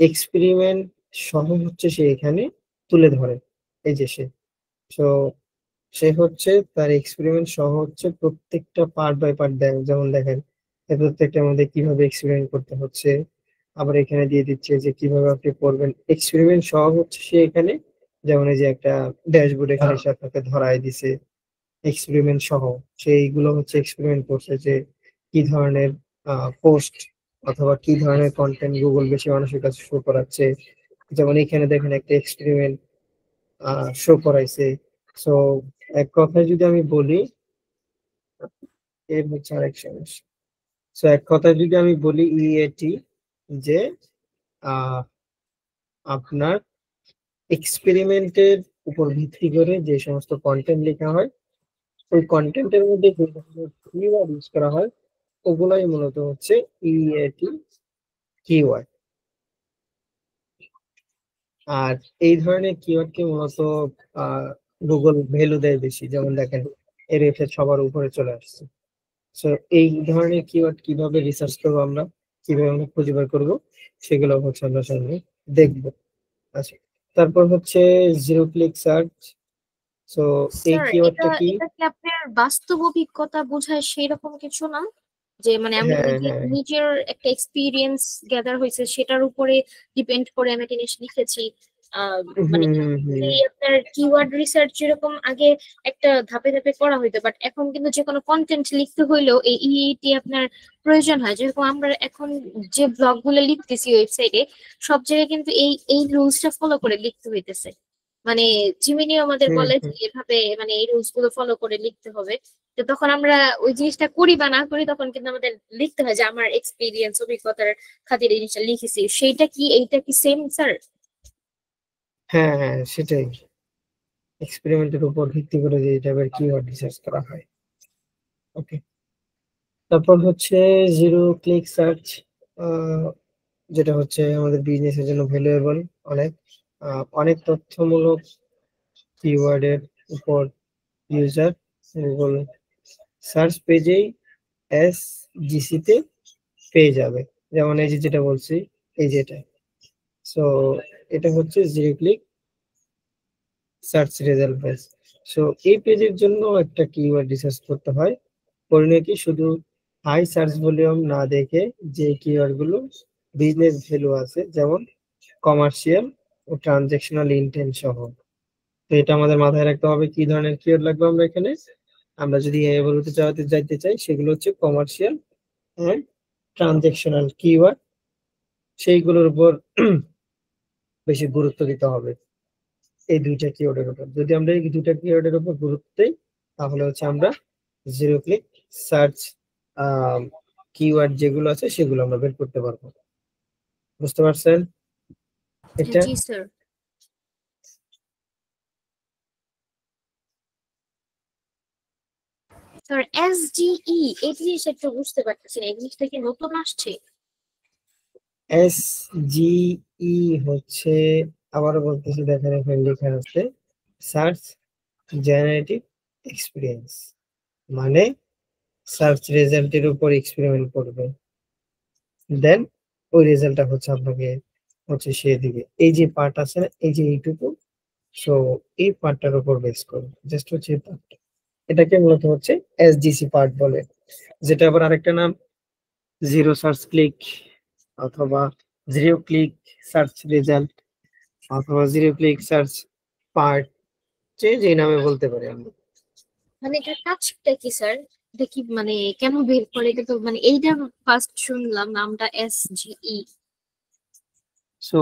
Speaker 1: এক্সপেরিমেন্ট সহ হচ্ছে সে এখানে তুলে ধরে। এই যে সো সে হচ্ছে তার এক্সপেরিমেন্ট সহ হচ্ছে প্রত্যেকটা পার্ট বাই পার্ট দেয়। যেমন দেখেন, এই প্রত্যেকটার মধ্যে কিভাবে এক্সপেরিমেন্ট করতে হচ্ছে, আবার এখানে দিয়ে দিচ্ছে যে কিভাবে আপনি করবেন এক্সপেরিমেন্ট সহ হচ্ছে সে এখানে। যেমন এই যে একটা ড্যাশবোর্ড এখানে সে আপনাকে ধরায় দিছে এক্সপেরিমেন্ট সহ। সেইগুলো হচ্ছে এক্সপেরিমেন্ট করছে যে কি ধরনের পোস্ট অথবা কি ধরনের কন্টেন্ট গুগল বেশি মানুষের কাছে শো করাচ্ছে। যেমন এখানে দেখেন একটা এক্সপেরিমেন্ট শো করাইছে। সো এক কথায় যদি আমি বলি, এর হচ্ছে আরেক সমস্যা। সো এক কথায় যদি আমি বলি ইএটি, যে আহ, আপনার এক্সপেরিমেন্টের উপর ভিত্তি করে যে সমস্ত কন্টেন্ট লেখা হয়, ওই কন্টেন্টের মধ্যে যে ধরনের কিওয়ার্ড ইউজ করা হয়, ওগুলাই মূলত হচ্ছে ইএটি কিওয়ার্ড। আর এই ধরনের কিওয়ার্ডকে মূলত গুগল ভ্যালু দেয় বেশি। যেমন দেখেন, এর এফেক্ট সবার উপরে চলে আসছে। সো এই ধরনের কিওয়ার্ড কিভাবে রিসার্চ করবো আমরা, কিভাবে আমরা খুঁজে বের করবো, সেগুলো হচ্ছে আমরা সামনে দেখবো। আচ্ছা, তারপর হচ্ছে জিরো ক্লিক সার্চ। সো এই
Speaker 3: স্যার, এটা
Speaker 1: কিওয়ার্ডটা কি?
Speaker 3: এটা কি আপনার বাস্তব অভিজ্ঞতা বোঝায় সেই রকম কিছু না? যে মানে আমি
Speaker 1: হ্যাঁ,
Speaker 3: নিজে
Speaker 1: হ্যাঁ।
Speaker 3: নিজের একটা এক্সপিরিয়েন্স গ্যাদার হয়েছে, সেটার উপরে ডিপেন্ড করে আমি একটা জিনিস লিখেছি।
Speaker 1: হুম,
Speaker 3: মানে
Speaker 1: হুম, হুম।
Speaker 3: এই আপনার কিওয়ার্ড রিসার্চ যেরকম আগে একটা ধাপে ধাপে করা হইতো, বাট এখন কিন্তু যে কোনো কন্টেন্ট লিখতে হইলেও এই ইইটি আপনার প্রয়োজন হয়। যেরকম আমরা এখন যে ব্লগ গুলো লিখতেছি ওয়েবসাইটে, সব জায়গায় কিন্তু এই এই রুলসটা ফলো করে লিখতে হইতেছে। মানে জিমিনিও আমাদের
Speaker 1: হুম,
Speaker 3: বলে যে
Speaker 1: হুম।
Speaker 3: এভাবে মানে এই রুলস গুলো ফলো করে লিখতে হবে। তো তখন আমরা ওই জিনিসটা করি বা না করি, তখন কিন্তু আমাদের লিখতে হয় যে আমার এক্সপিরিয়েন্স অভিজ্ঞতার খাতিরে এই জিনিসটা লিখেছি। সেইটা কি এইটা কি সেম স্যার?
Speaker 1: হ্যাঁ, হ্যাঁ, সেটাই। এক্সপেরিমেন্টের উপর ভিত্তি করে যে টাইপের কিওয়ার্ড রিসার্চ করা হয়। ওকে, তারপর হচ্ছে জিরো ক্লিক সার্চ, যেটা হচ্ছে আমাদের বিজনেসের জন্য ভ্যালুয়েবল। অনেক অনেক তথ্যমূলক কিওয়ার্ডের উপর ইউজার গুগল সার্চ পেজেই এসজিসি তে পেয়ে যাবে। যেমন এই যে যেটা বলছি, এই যেটা। সো এটা হচ্ছে zero click search result page. So এই পেজের জন্য একটা কিওয়ার্ড রিসার্চ করতে হয়। করলে কি, শুধু হাই সার্চ ভলিউম না দেখে যে কিওয়ার্ড গুলো বিজনেস ভ্যালু আছে, যেমন কমার্শিয়াল ও ট্রানজেকশনাল ইন্টেন্ট সহ। তো এটা আমাদের মাথায় রাখতে হবে কি ধরনের কিওয়ার্ড লাগবে আমরা এখানে। আমরা যদি এ ভ্যালুতে যাইতে চাই, সেগুলো হচ্ছে কমার্শিয়াল এন্ড ট্রানজেকশনাল কিওয়ার্ড। সেইগুলোর উপর বেশি গুরুত্ব দিতে হবে, এই দুইটা কিওয়ার্ডের উপর। যদি আমরা এই দুইটা কিওয়ার্ডের উপর গুরুত্ব দিই, তাহলে হচ্ছে আমরা জিরো ক্লিক সার্চ কিওয়ার্ড যেগুলো আছে সেগুলো আমরা বের করতে পারবো। বুঝতে পারছেন এটা?
Speaker 3: জি স্যার। স্যার এসডিই এই জিনিসটা একটু বুঝতে পারতেছি না, এই জিনিসটা কি নতুন আসছে?
Speaker 1: এস জি ই হচ্ছে, আবারও বলতেছি, দেখেন এখানে লেখা আছে সার্চ জেনারেটিভ এক্সপিরিয়েন্স মানে সার্চ রেজাল্টের উপর এক্সপেরিমেন্ট করবে, দেন ওই রেজাল্টটা হচ্ছে আপনাকে হচ্ছে সে দিবে। এই যে পার্ট আছে না, এই যে এইটুকু, সো এই পার্টটার উপর বেস করে জাস্ট হচ্ছে এই পার্টটা, এটাকে মূলত হচ্ছে এসজিসি পার্ট বলে, যেটা আবার আরেকটা নাম জিরো সার্চ ক্লিক অথবা জিরো ক্লিক সার্চ রেজাল্ট অথবা জিরো ক্লিক সার্চ পার্ট, যে নামে বলতে পারি আমরা।
Speaker 3: মানে এটার কাজটা কি স্যার? এটা কি মানে কেন বের করে? এটা তো মানে এইটা ফার্স্ট শুনলাম নামটা এসজিই।
Speaker 1: সো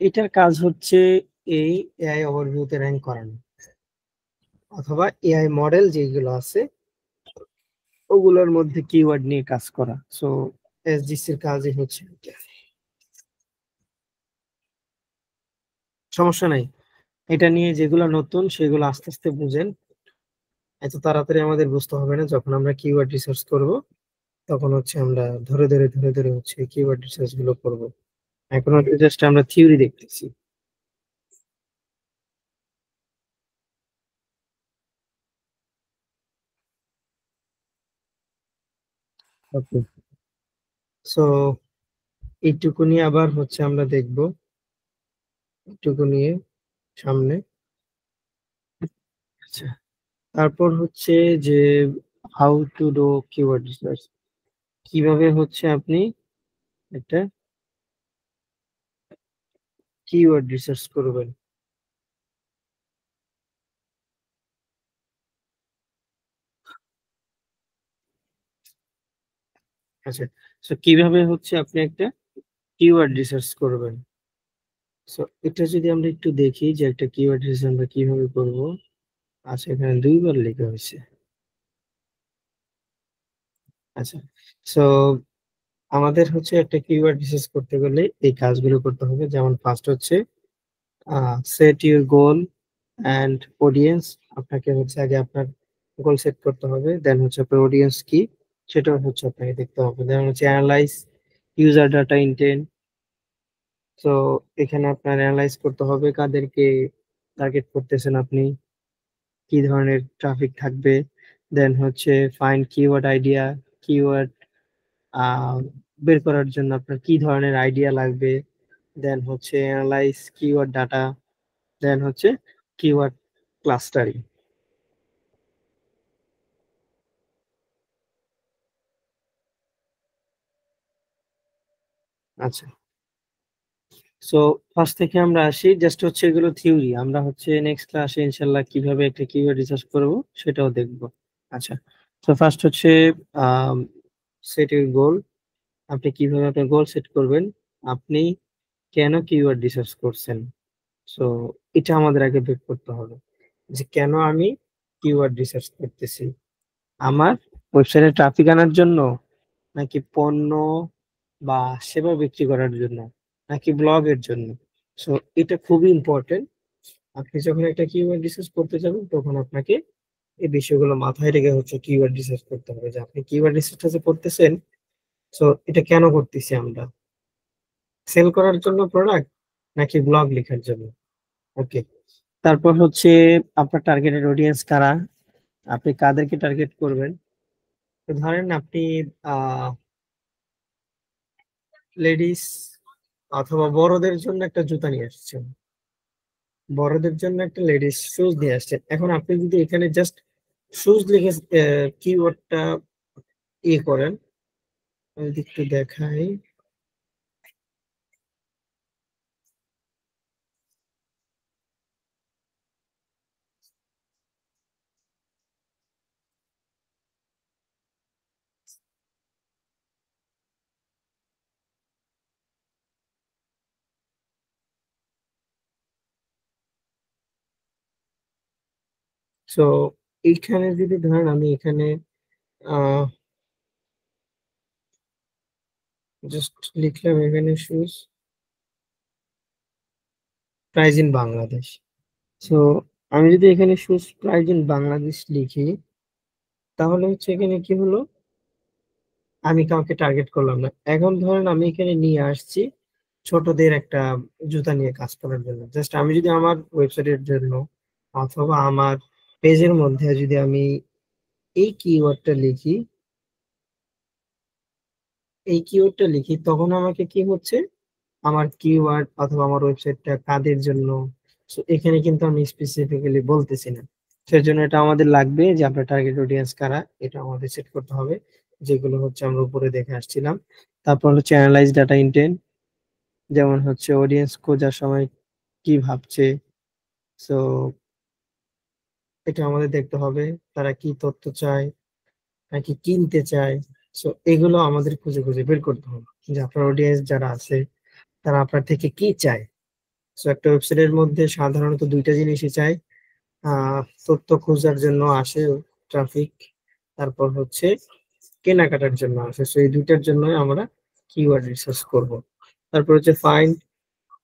Speaker 1: এটার কাজ হচ্ছে এই এআই ওভারভিউতে র্যাঙ্ক করানো অথবা এআই মডেল যেগুলো আছে ওগুলোর মধ্যে কিওয়ার্ড নিয়ে কাজ করা। সো এসজিসির কাজই হচ্ছে এটা। সমস্যা নাই, এটা নিয়ে যেগুলো নতুন সেগুলো আস্তে আস্তে বুঝেন, এত তাড়াতাড়ি আমাদের বুঝতে হবে না। যখন আমরা কিওয়ার্ড রিসার্চ করব তখন হচ্ছে আমরা ধরে ধরে হচ্ছে কিওয়ার্ড রিসার্চ গুলো করব। এখন জাস্ট আমরা থিওরি দেখতেছি। ওকে, সো এইটুকু নিয়ে আবার হচ্ছে আমরা দেখব, এইটুকু নিয়ে সামনে। আচ্ছা, তারপর হচ্ছে যে how to do keyword research, কিভাবে হচ্ছে আপনি একটা কিওয়ার্ড রিসার্চ করবেন। আচ্ছা, সো কিভাবে হচ্ছে আপনি একটা কিওয়ার্ড রিসার্চ করবেন। সো এটা যদি আমরা একটু দেখি যে একটা কিওয়ার্ড রিসার্চ আমরা কিভাবে করব। আচ্ছা, এখানে দুইবার লেখা হয়েছে। আচ্ছা, সো আমাদের হচ্ছে একটা কিওয়ার্ড রিসার্চ করতে গেলে এই কাজগুলো করতে হবে। যেমন ফার্স্ট হচ্ছে set your goal and audience. আপনাকে হচ্ছে আগে আপনার গোল সেট করতে হবে, দেন হচ্ছে আপনার অডিয়েন্স কি সেটাও হচ্ছে আপনাকে দেখতে হবে। দেন হচ্ছে অ্যানালাইজ ইউজার ডাটা ইনটেন্ট। তো এখানে আপনার অ্যানালাইজ করতে হবে কাদেরকে টার্গেট করতেছেন আপনি, কি ধরনের ট্রাফিক থাকবে। দেন হচ্ছে ফাইন্ড কিওয়ার্ড আইডিয়া, কিওয়ার্ড বের করার জন্য আপনার কি ধরনের আইডিয়া লাগবে। দেন হচ্ছে অ্যানালাইজ কিওয়ার্ড ডাটা, দেন হচ্ছে কিওয়ার্ড ক্লাস্টারিং। আচ্ছা, সো ফার্স্ট থেকে আমরা আসি, জাস্ট হচ্ছে এগুলো থিওরি। আমরা হচ্ছে নেক্সট ক্লাসে ইনশাল্লাহ কিভাবে একটা কিওয়ার্ড রিসার্চ করব সেটাও দেখব। আচ্ছা, তো ফার্স্ট হচ্ছে সেট ইউর গোল। আপনি কিভাবে আপনার গোল সেট করবেন, আপনি কেন কিওয়ার্ড রিসার্চ করছেন। সো এটা আমাদের আগে বের করতে হবে যে কেন আমি কিওয়ার্ড রিসার্চ করতেছি। আমার ওয়েবসাইটে ট্রাফিক আনার জন্য, নাকি পণ্য বা সেবা বিক্রি করার জন্য, নাকি ব্লগের জন্য। সো এটা খুবই ইম্পর্টেন্ট। আপনি যখন একটা কিওয়ার্ড রিসার্চ করতে যাবেন তখন আপনাকে এই বিষয়গুলো মাথায় রেখে হচ্ছে কিওয়ার্ড রিসার্চ করতে হবে যে আপনি কিওয়ার্ড রিসার্চটা যে করতেছেন, সো এটা কেন করতেছি আমরা, সেল করার জন্য প্রোডাক্ট নাকি ব্লগ লেখার জন্য। ওকে, তারপর হচ্ছে আপনার টার্গেটেড অডিয়েন্স কারা, আপনি কাদেরকে টার্গেট করবেন। তো ধরেন আপনি লেডিস অথবা বড়দের জন্য একটা জুতা নিয়ে আসছেন, বড়দের জন্য একটা লেডিস শুজ নিয়ে আসছেন। এখন আপনি যদি এখানে জাস্ট শুজ লিখে কিওয়ার্ডটা করেন, আমি যদি একটু দেখাই। সো এইখানে যদি ধরেন আমি এখানে জাস্ট লিখলাম এখানে shoes price in Bangladesh. So আমি যদি এখানে শুজ প্রাইস ইন বাংলাদেশ লিখি, তাহলে হচ্ছে এখানে কি হলো, আমি কাউকে টার্গেট করলাম না। এখন ধরেন আমি এখানে নিয়ে আসছি ছোটদের একটা জুতা নিয়ে কাজ করার জন্য। জাস্ট আমি যদি আমার ওয়েবসাইটের জন্য অথবা আমার পেজের মধ্যে যদি আমি এই কিওয়ার্ডটা লিখি, তখন আমাকে কি হচ্ছে, আমার কিওয়ার্ড অথবা আমার ওয়েবসাইটটা কাদের জন্য, সো এখানে কিন্তু আমি স্পেসিফিক্যালি বলতেছি না। সেজন্য এটা আমাদের লাগবে যে আপনার টার্গেট অডিয়েন্স কারা, এটা আমাদের সেট করতে হবে, যেগুলো হচ্ছে আমরা উপরে দেখে আসছিলাম। তারপর হচ্ছে অ্যানালাইজ ডাটা ইনটেন্ট, যেমন হচ্ছে অডিয়েন্স খোঁজার সময় কি ভাবছে, সো এটা আমাদের দেখতে হবে, তারা কি তথ্য চায় নাকি কিনতে চায়। সো এগুলো আমাদের খুঁজে খুঁজে বের করতে হবে যে আপনার অডিয়েন্স যারা আছে তারা আপনার থেকে কি চায়। সো একটা ওয়েবসাইটের মধ্যে সাধারণত দুইটা জিনিসই চায়, তথ্য খোঁজার জন্য আসে ট্রাফিক, তারপর হচ্ছে কেনাকাটার জন্য আসে। সো এই দুইটার জন্যই আমরা কিওয়ার্ড রিসার্চ করব। তারপর হচ্ছে ফাইন্ড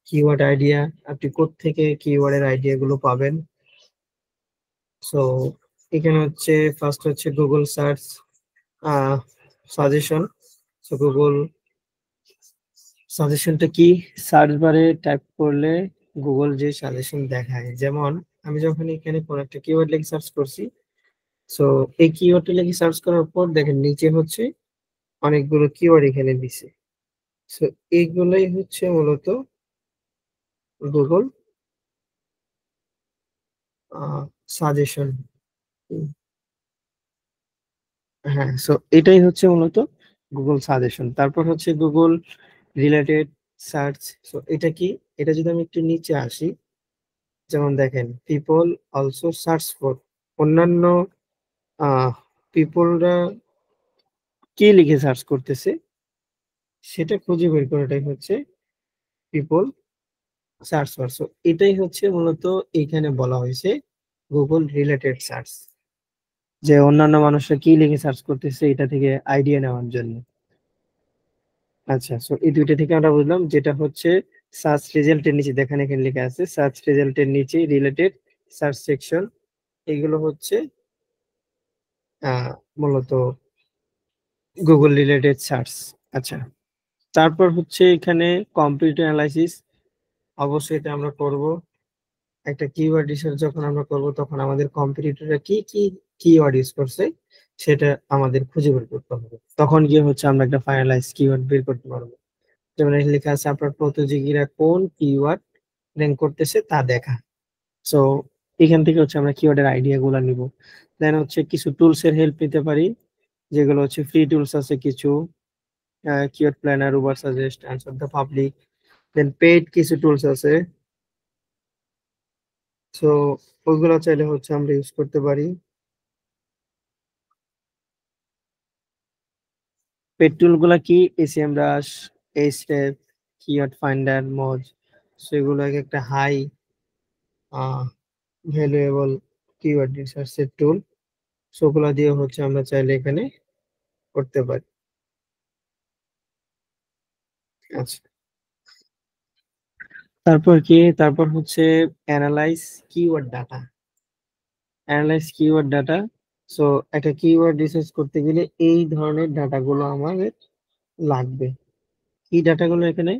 Speaker 1: কিওয়ার্ড আইডিয়া, আপনি কোত্থেকে কিওয়ার্ডের আইডিয়া গুলো পাবেন। সো এখানে হচ্ছে ফার্স্ট হচ্ছে Google search suggestion. So Google সাজেশনটা কি, সার্চ বারে টাইপ করলে গুগল যে সাজেশন দেখায়, যেমন আমি যখন এখানে কোন একটা কিওয়ার্ড লিখে সার্চ করছি, সো এই কিওয়ার্ডটা লিখে সার্চ করার পর দেখেন নিচে হচ্ছে অনেকগুলো কিওয়ার্ড এখানে দিছে। সো এইগুলোই হচ্ছে মূলত গুগল সাজেশন। হ্যাঁ, সো এটাই হচ্ছে মূলত গুগল সাজেশন। তারপর হচ্ছে গুগল রিলেটেড সার্চ। সো এটা কি, এটা যদি আমি একটু নিচে আসি, যেমন দেখেন পিপল অলসো সার্চ ফর, অন্যান্য পিপলরা কি লিখে সার্চ করতেছে সেটা খুঁজে বের করাটাই হচ্ছে পিপল সার্চ ফর। সো এটাই হচ্ছে মূলত এখানে বলা হয়েছে গুগল রিলেটেড সার্চ, যে অন্যান্য মানুষরা কি লিখে সার্চ করতেছে এটা থেকে আইডিয়া নেওয়ার জন্য। আচ্ছা, সো এই দুইটা থেকে আমরা বুঝলাম যেটা হচ্ছে সার্চ রেজাল্টের নিচে দেখেন এখানে লেখা আছে সার্চ রেজাল্টের নিচে রিলেটেড সার্চ সেকশন, এগুলো হচ্ছে মূলত গুগল রিলেটেড সার্চ। আচ্ছা, তারপর হচ্ছে এখানে কম্পিউটার অ্যানালাইসিস, অবশ্যই এটা আমরা করব। একটা কিওয়ার্ড রিসার্চ যখন আমরা করব তখন আমাদের কম্পিটিটররা কি কি কিওয়ার্ড ইউজ করছে সেটা আমাদের খুঁজে বের করতে হবে, তখন গিয়ে হচ্ছে আমরা একটা ফাইনালাইজ কিওয়ার্ড বের করতে পারবো। যেমন এখানে লেখা আছে আপনার প্রতিযোগীরা কোন কিওয়ার্ড র্যাঙ্ক করতেছে তা দেখা। সো এখান থেকে হচ্ছে আমরা কিওয়ার্ডের আইডিয়া গুলা নিব। দেন হচ্ছে কিছু টুলস এর হেল্প নিতে পারি, যেগুলো হচ্ছে ফ্রি টুলস আছে কিছু, keyword planner, Ubersuggest, answer the public. Then paid কিছু টুলস আছে, সো ওইগুলো চাইলে হচ্ছে আমরা ইউজ করতে পারি। পেইড টুল গুলা কি, এসিএমরাশ, এইচটেপ, কিওয়ার্ড ফাইন্ডার, মোজ। সো এগুলো এক একটা হাই ভ্যালুয়েবল কিওয়ার্ড রিসার্চের টুল, সেগুলো দিয়ে হচ্ছে আমরা চাইলে এখানে করতে পারি। আচ্ছা, তারপর কি, তারপর হচ্ছে analyse keyword data. Analyse keyword data, so একটা কিওয়ার্ড রিসার্চ করতে গেলে এই ধরনের ডাটাগুলো আমাদের লাগবে। কি ডাটাগুলো এখানে,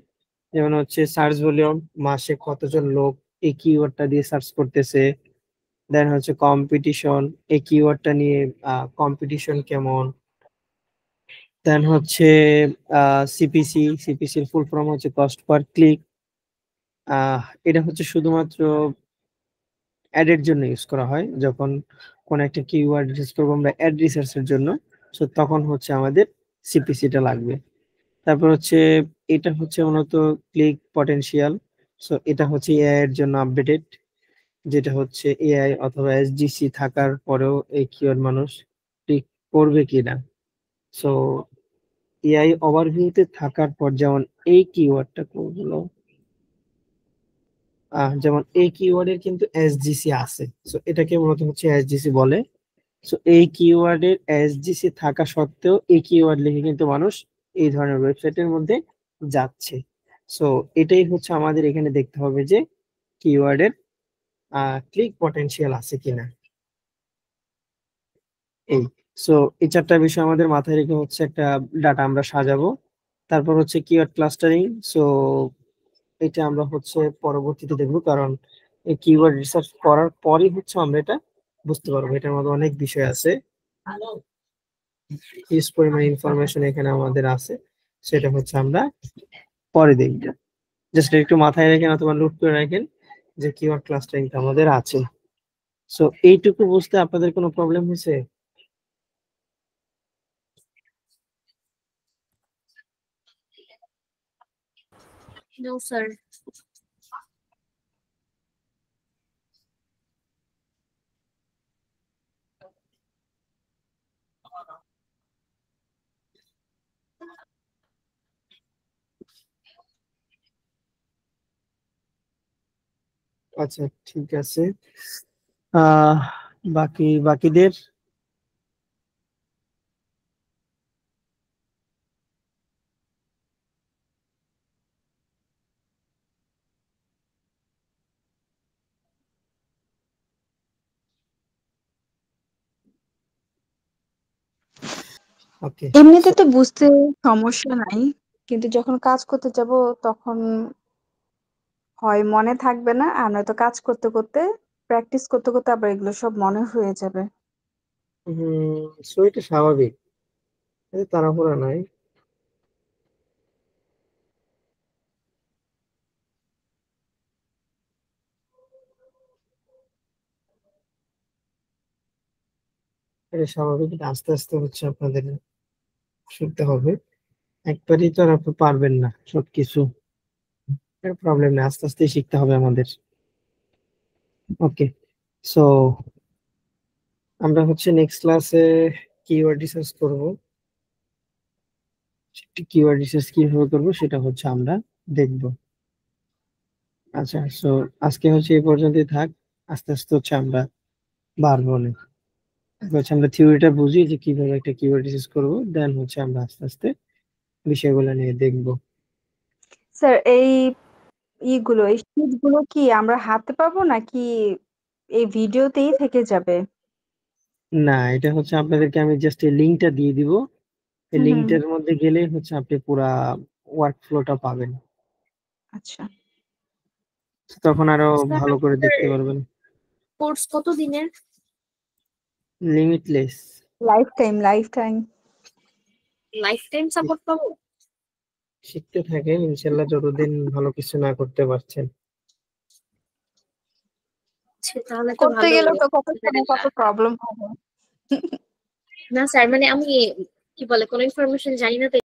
Speaker 1: যেমন হচ্ছে সার্চ ভলিউম, মাসে কতজন লোক এই কিওয়ার্ডটা দিয়ে সার্চ করতেছে। দেন হচ্ছে কম্পিটিশন, এই কিওয়ার্ডটা নিয়ে কম্পিটিশন কেমন। দেন হচ্ছে সিপিসির ফুল ফর্ম হচ্ছে কস্ট পার ক্লিক। এটা হচ্ছে শুধুমাত্র অ্যাডের জন্য ইউজ করা হয়, যখন কোন একটা কিওয়ার্ড রিসার্চ করবো আমরা অ্যাড রিসার্চের জন্য, সো তখন হচ্ছে আমাদের সিপিসিটা লাগবে। তারপর হচ্ছে এটা হচ্ছে মূলত ক্লিক পটেনশিয়াল, সো এটা হচ্ছে এআই এর জন্য আপডেটেড, যেটা হচ্ছে এআই অথবা এসজিসি থাকার পরেও এই কিওয়ার্ড মানুষ ক্লিক করবে কিনা। সো এআই ওভারভিউতে থাকার পর যেমন এই কিওয়ার্ডটা কোনগুলো, যেমন এই কিওয়ার্ডের কিন্তু এসজিসি আছে, সো এটাকে মূলত হচ্ছে এসজিসি বলে। সো এই কিওয়ার্ডের এসজিসি থাকা সত্ত্বেও এই কিওয়ার্ড লিখে কিন্তু মানুষ এই ধরনের ওয়েবসাইটের মধ্যে যাচ্ছে। সো এটাই হচ্ছে আমাদের এখানে দেখতে হবে যে কিওয়ার্ডের ক্লিক পটেনশিয়াল আছে কিনা। এই, সো এই চারটা বিষয় আমাদের মাথায় রেখে হচ্ছে একটা ডাটা আমরা সাজাবো। তারপর হচ্ছে কিওয়ার্ড ক্লাস্টারিং, সো এটা আমরা হচ্ছে পরবর্তীতে দেখবো, কারণ এই কিওয়ার্ড রিসার্চ করার পরই হচ্ছে আমরা এটা বুঝতে পারবো। এটার মধ্যে অনেক বিষয় আছে, হিউজ পরিমাণ ইনফরমেশন এখানে আমাদের আছে, সেটা হচ্ছে আমরা পরে দেখব। জাস্ট একটু মাথায় রাখেন অথবা নোট করে রাখেন যে কিওয়ার্ড ক্লাস্টারিংটা আমাদের আছে। সো এইটুকু বুঝতে আপনাদের কোনো প্রবলেম হয়েছে?
Speaker 3: No sir.
Speaker 1: আচ্ছা, ঠিক আছে। বাকিদের ওকে।
Speaker 2: এমনিতে তো বুঝতে সমস্যা নাই, কিন্তু যখন কাজ করতে যাব তখন হয় মনে থাকবে না, আর নয়তো কাজ করতে করতে প্র্যাকটিস করতে করতে আবার এগুলো সব মনে হয়ে যাবে।
Speaker 1: সো এটা স্বাভাবিক, এতে তাড়াহুড়া নাই। এটা স্বাভাবিক, এটা আস্তে আস্তে হচ্ছে আপনাদের শিখতে হবে। একবারই তো আর আপনি পারবেন না সবকিছু, প্রবলেম নেই, আস্তে আস্তে শিখতে হবে আমাদের। ওকে, সো আমরা হচ্ছে নেক্সট ক্লাসে কিওয়ার্ড রিসার্চ করব। কিওয়ার্ড রিসার্চ কিভাবে করব সেটা হচ্ছে আমরা দেখব। আচ্ছা, সো আজকে হচ্ছে এই পর্যন্তই থাক। আস্তে আস্তে হচ্ছে আমরা বাড়বো না। আগে হচ্ছে আমরা থিওরিটা বুঝি যে কিভাবে একটা কিওয়ার্ড রিসার্চ করব, দেন হচ্ছে আমরা আস্তে আস্তে বিষয়গুলো নিয়ে দেখব।
Speaker 2: স্যার, এই শীট গুলো কি আমরা হাতে পাবো নাকি এই ভিডিওতেই থেকে যাবে?
Speaker 1: না, এটা হচ্ছে আপনাদেরকে আমি জাস্ট এই লিঙ্কটা দিয়ে দিব। এই
Speaker 2: হুম হুম।
Speaker 1: লিঙ্কটার মধ্যে গেলেই হচ্ছে আপনি পুরা ওয়ার্ক ফ্লোটা পাবেন,
Speaker 2: আচ্ছা।
Speaker 1: তখন আরো
Speaker 3: স্যার
Speaker 1: ভালো করে
Speaker 3: আপনাদের
Speaker 1: দেখতে পারবেন।
Speaker 3: কোর্স কত দিনের?
Speaker 1: Limitless.
Speaker 2: Life time, life time.
Speaker 3: Life time support পাবো?
Speaker 1: শিখতে থাকেন, ইনশাল্লাহ যতদিন ভালো কিছু না করতে পারছেন।
Speaker 3: আচ্ছা, তাহলে তো
Speaker 2: করতে
Speaker 3: ভালোই।
Speaker 2: গেলে তো কত সময় কত প্রবলেম হবে।
Speaker 3: না স্যার, মানে আমি কি বলে কোনো ইনফরমেশন জানি না তো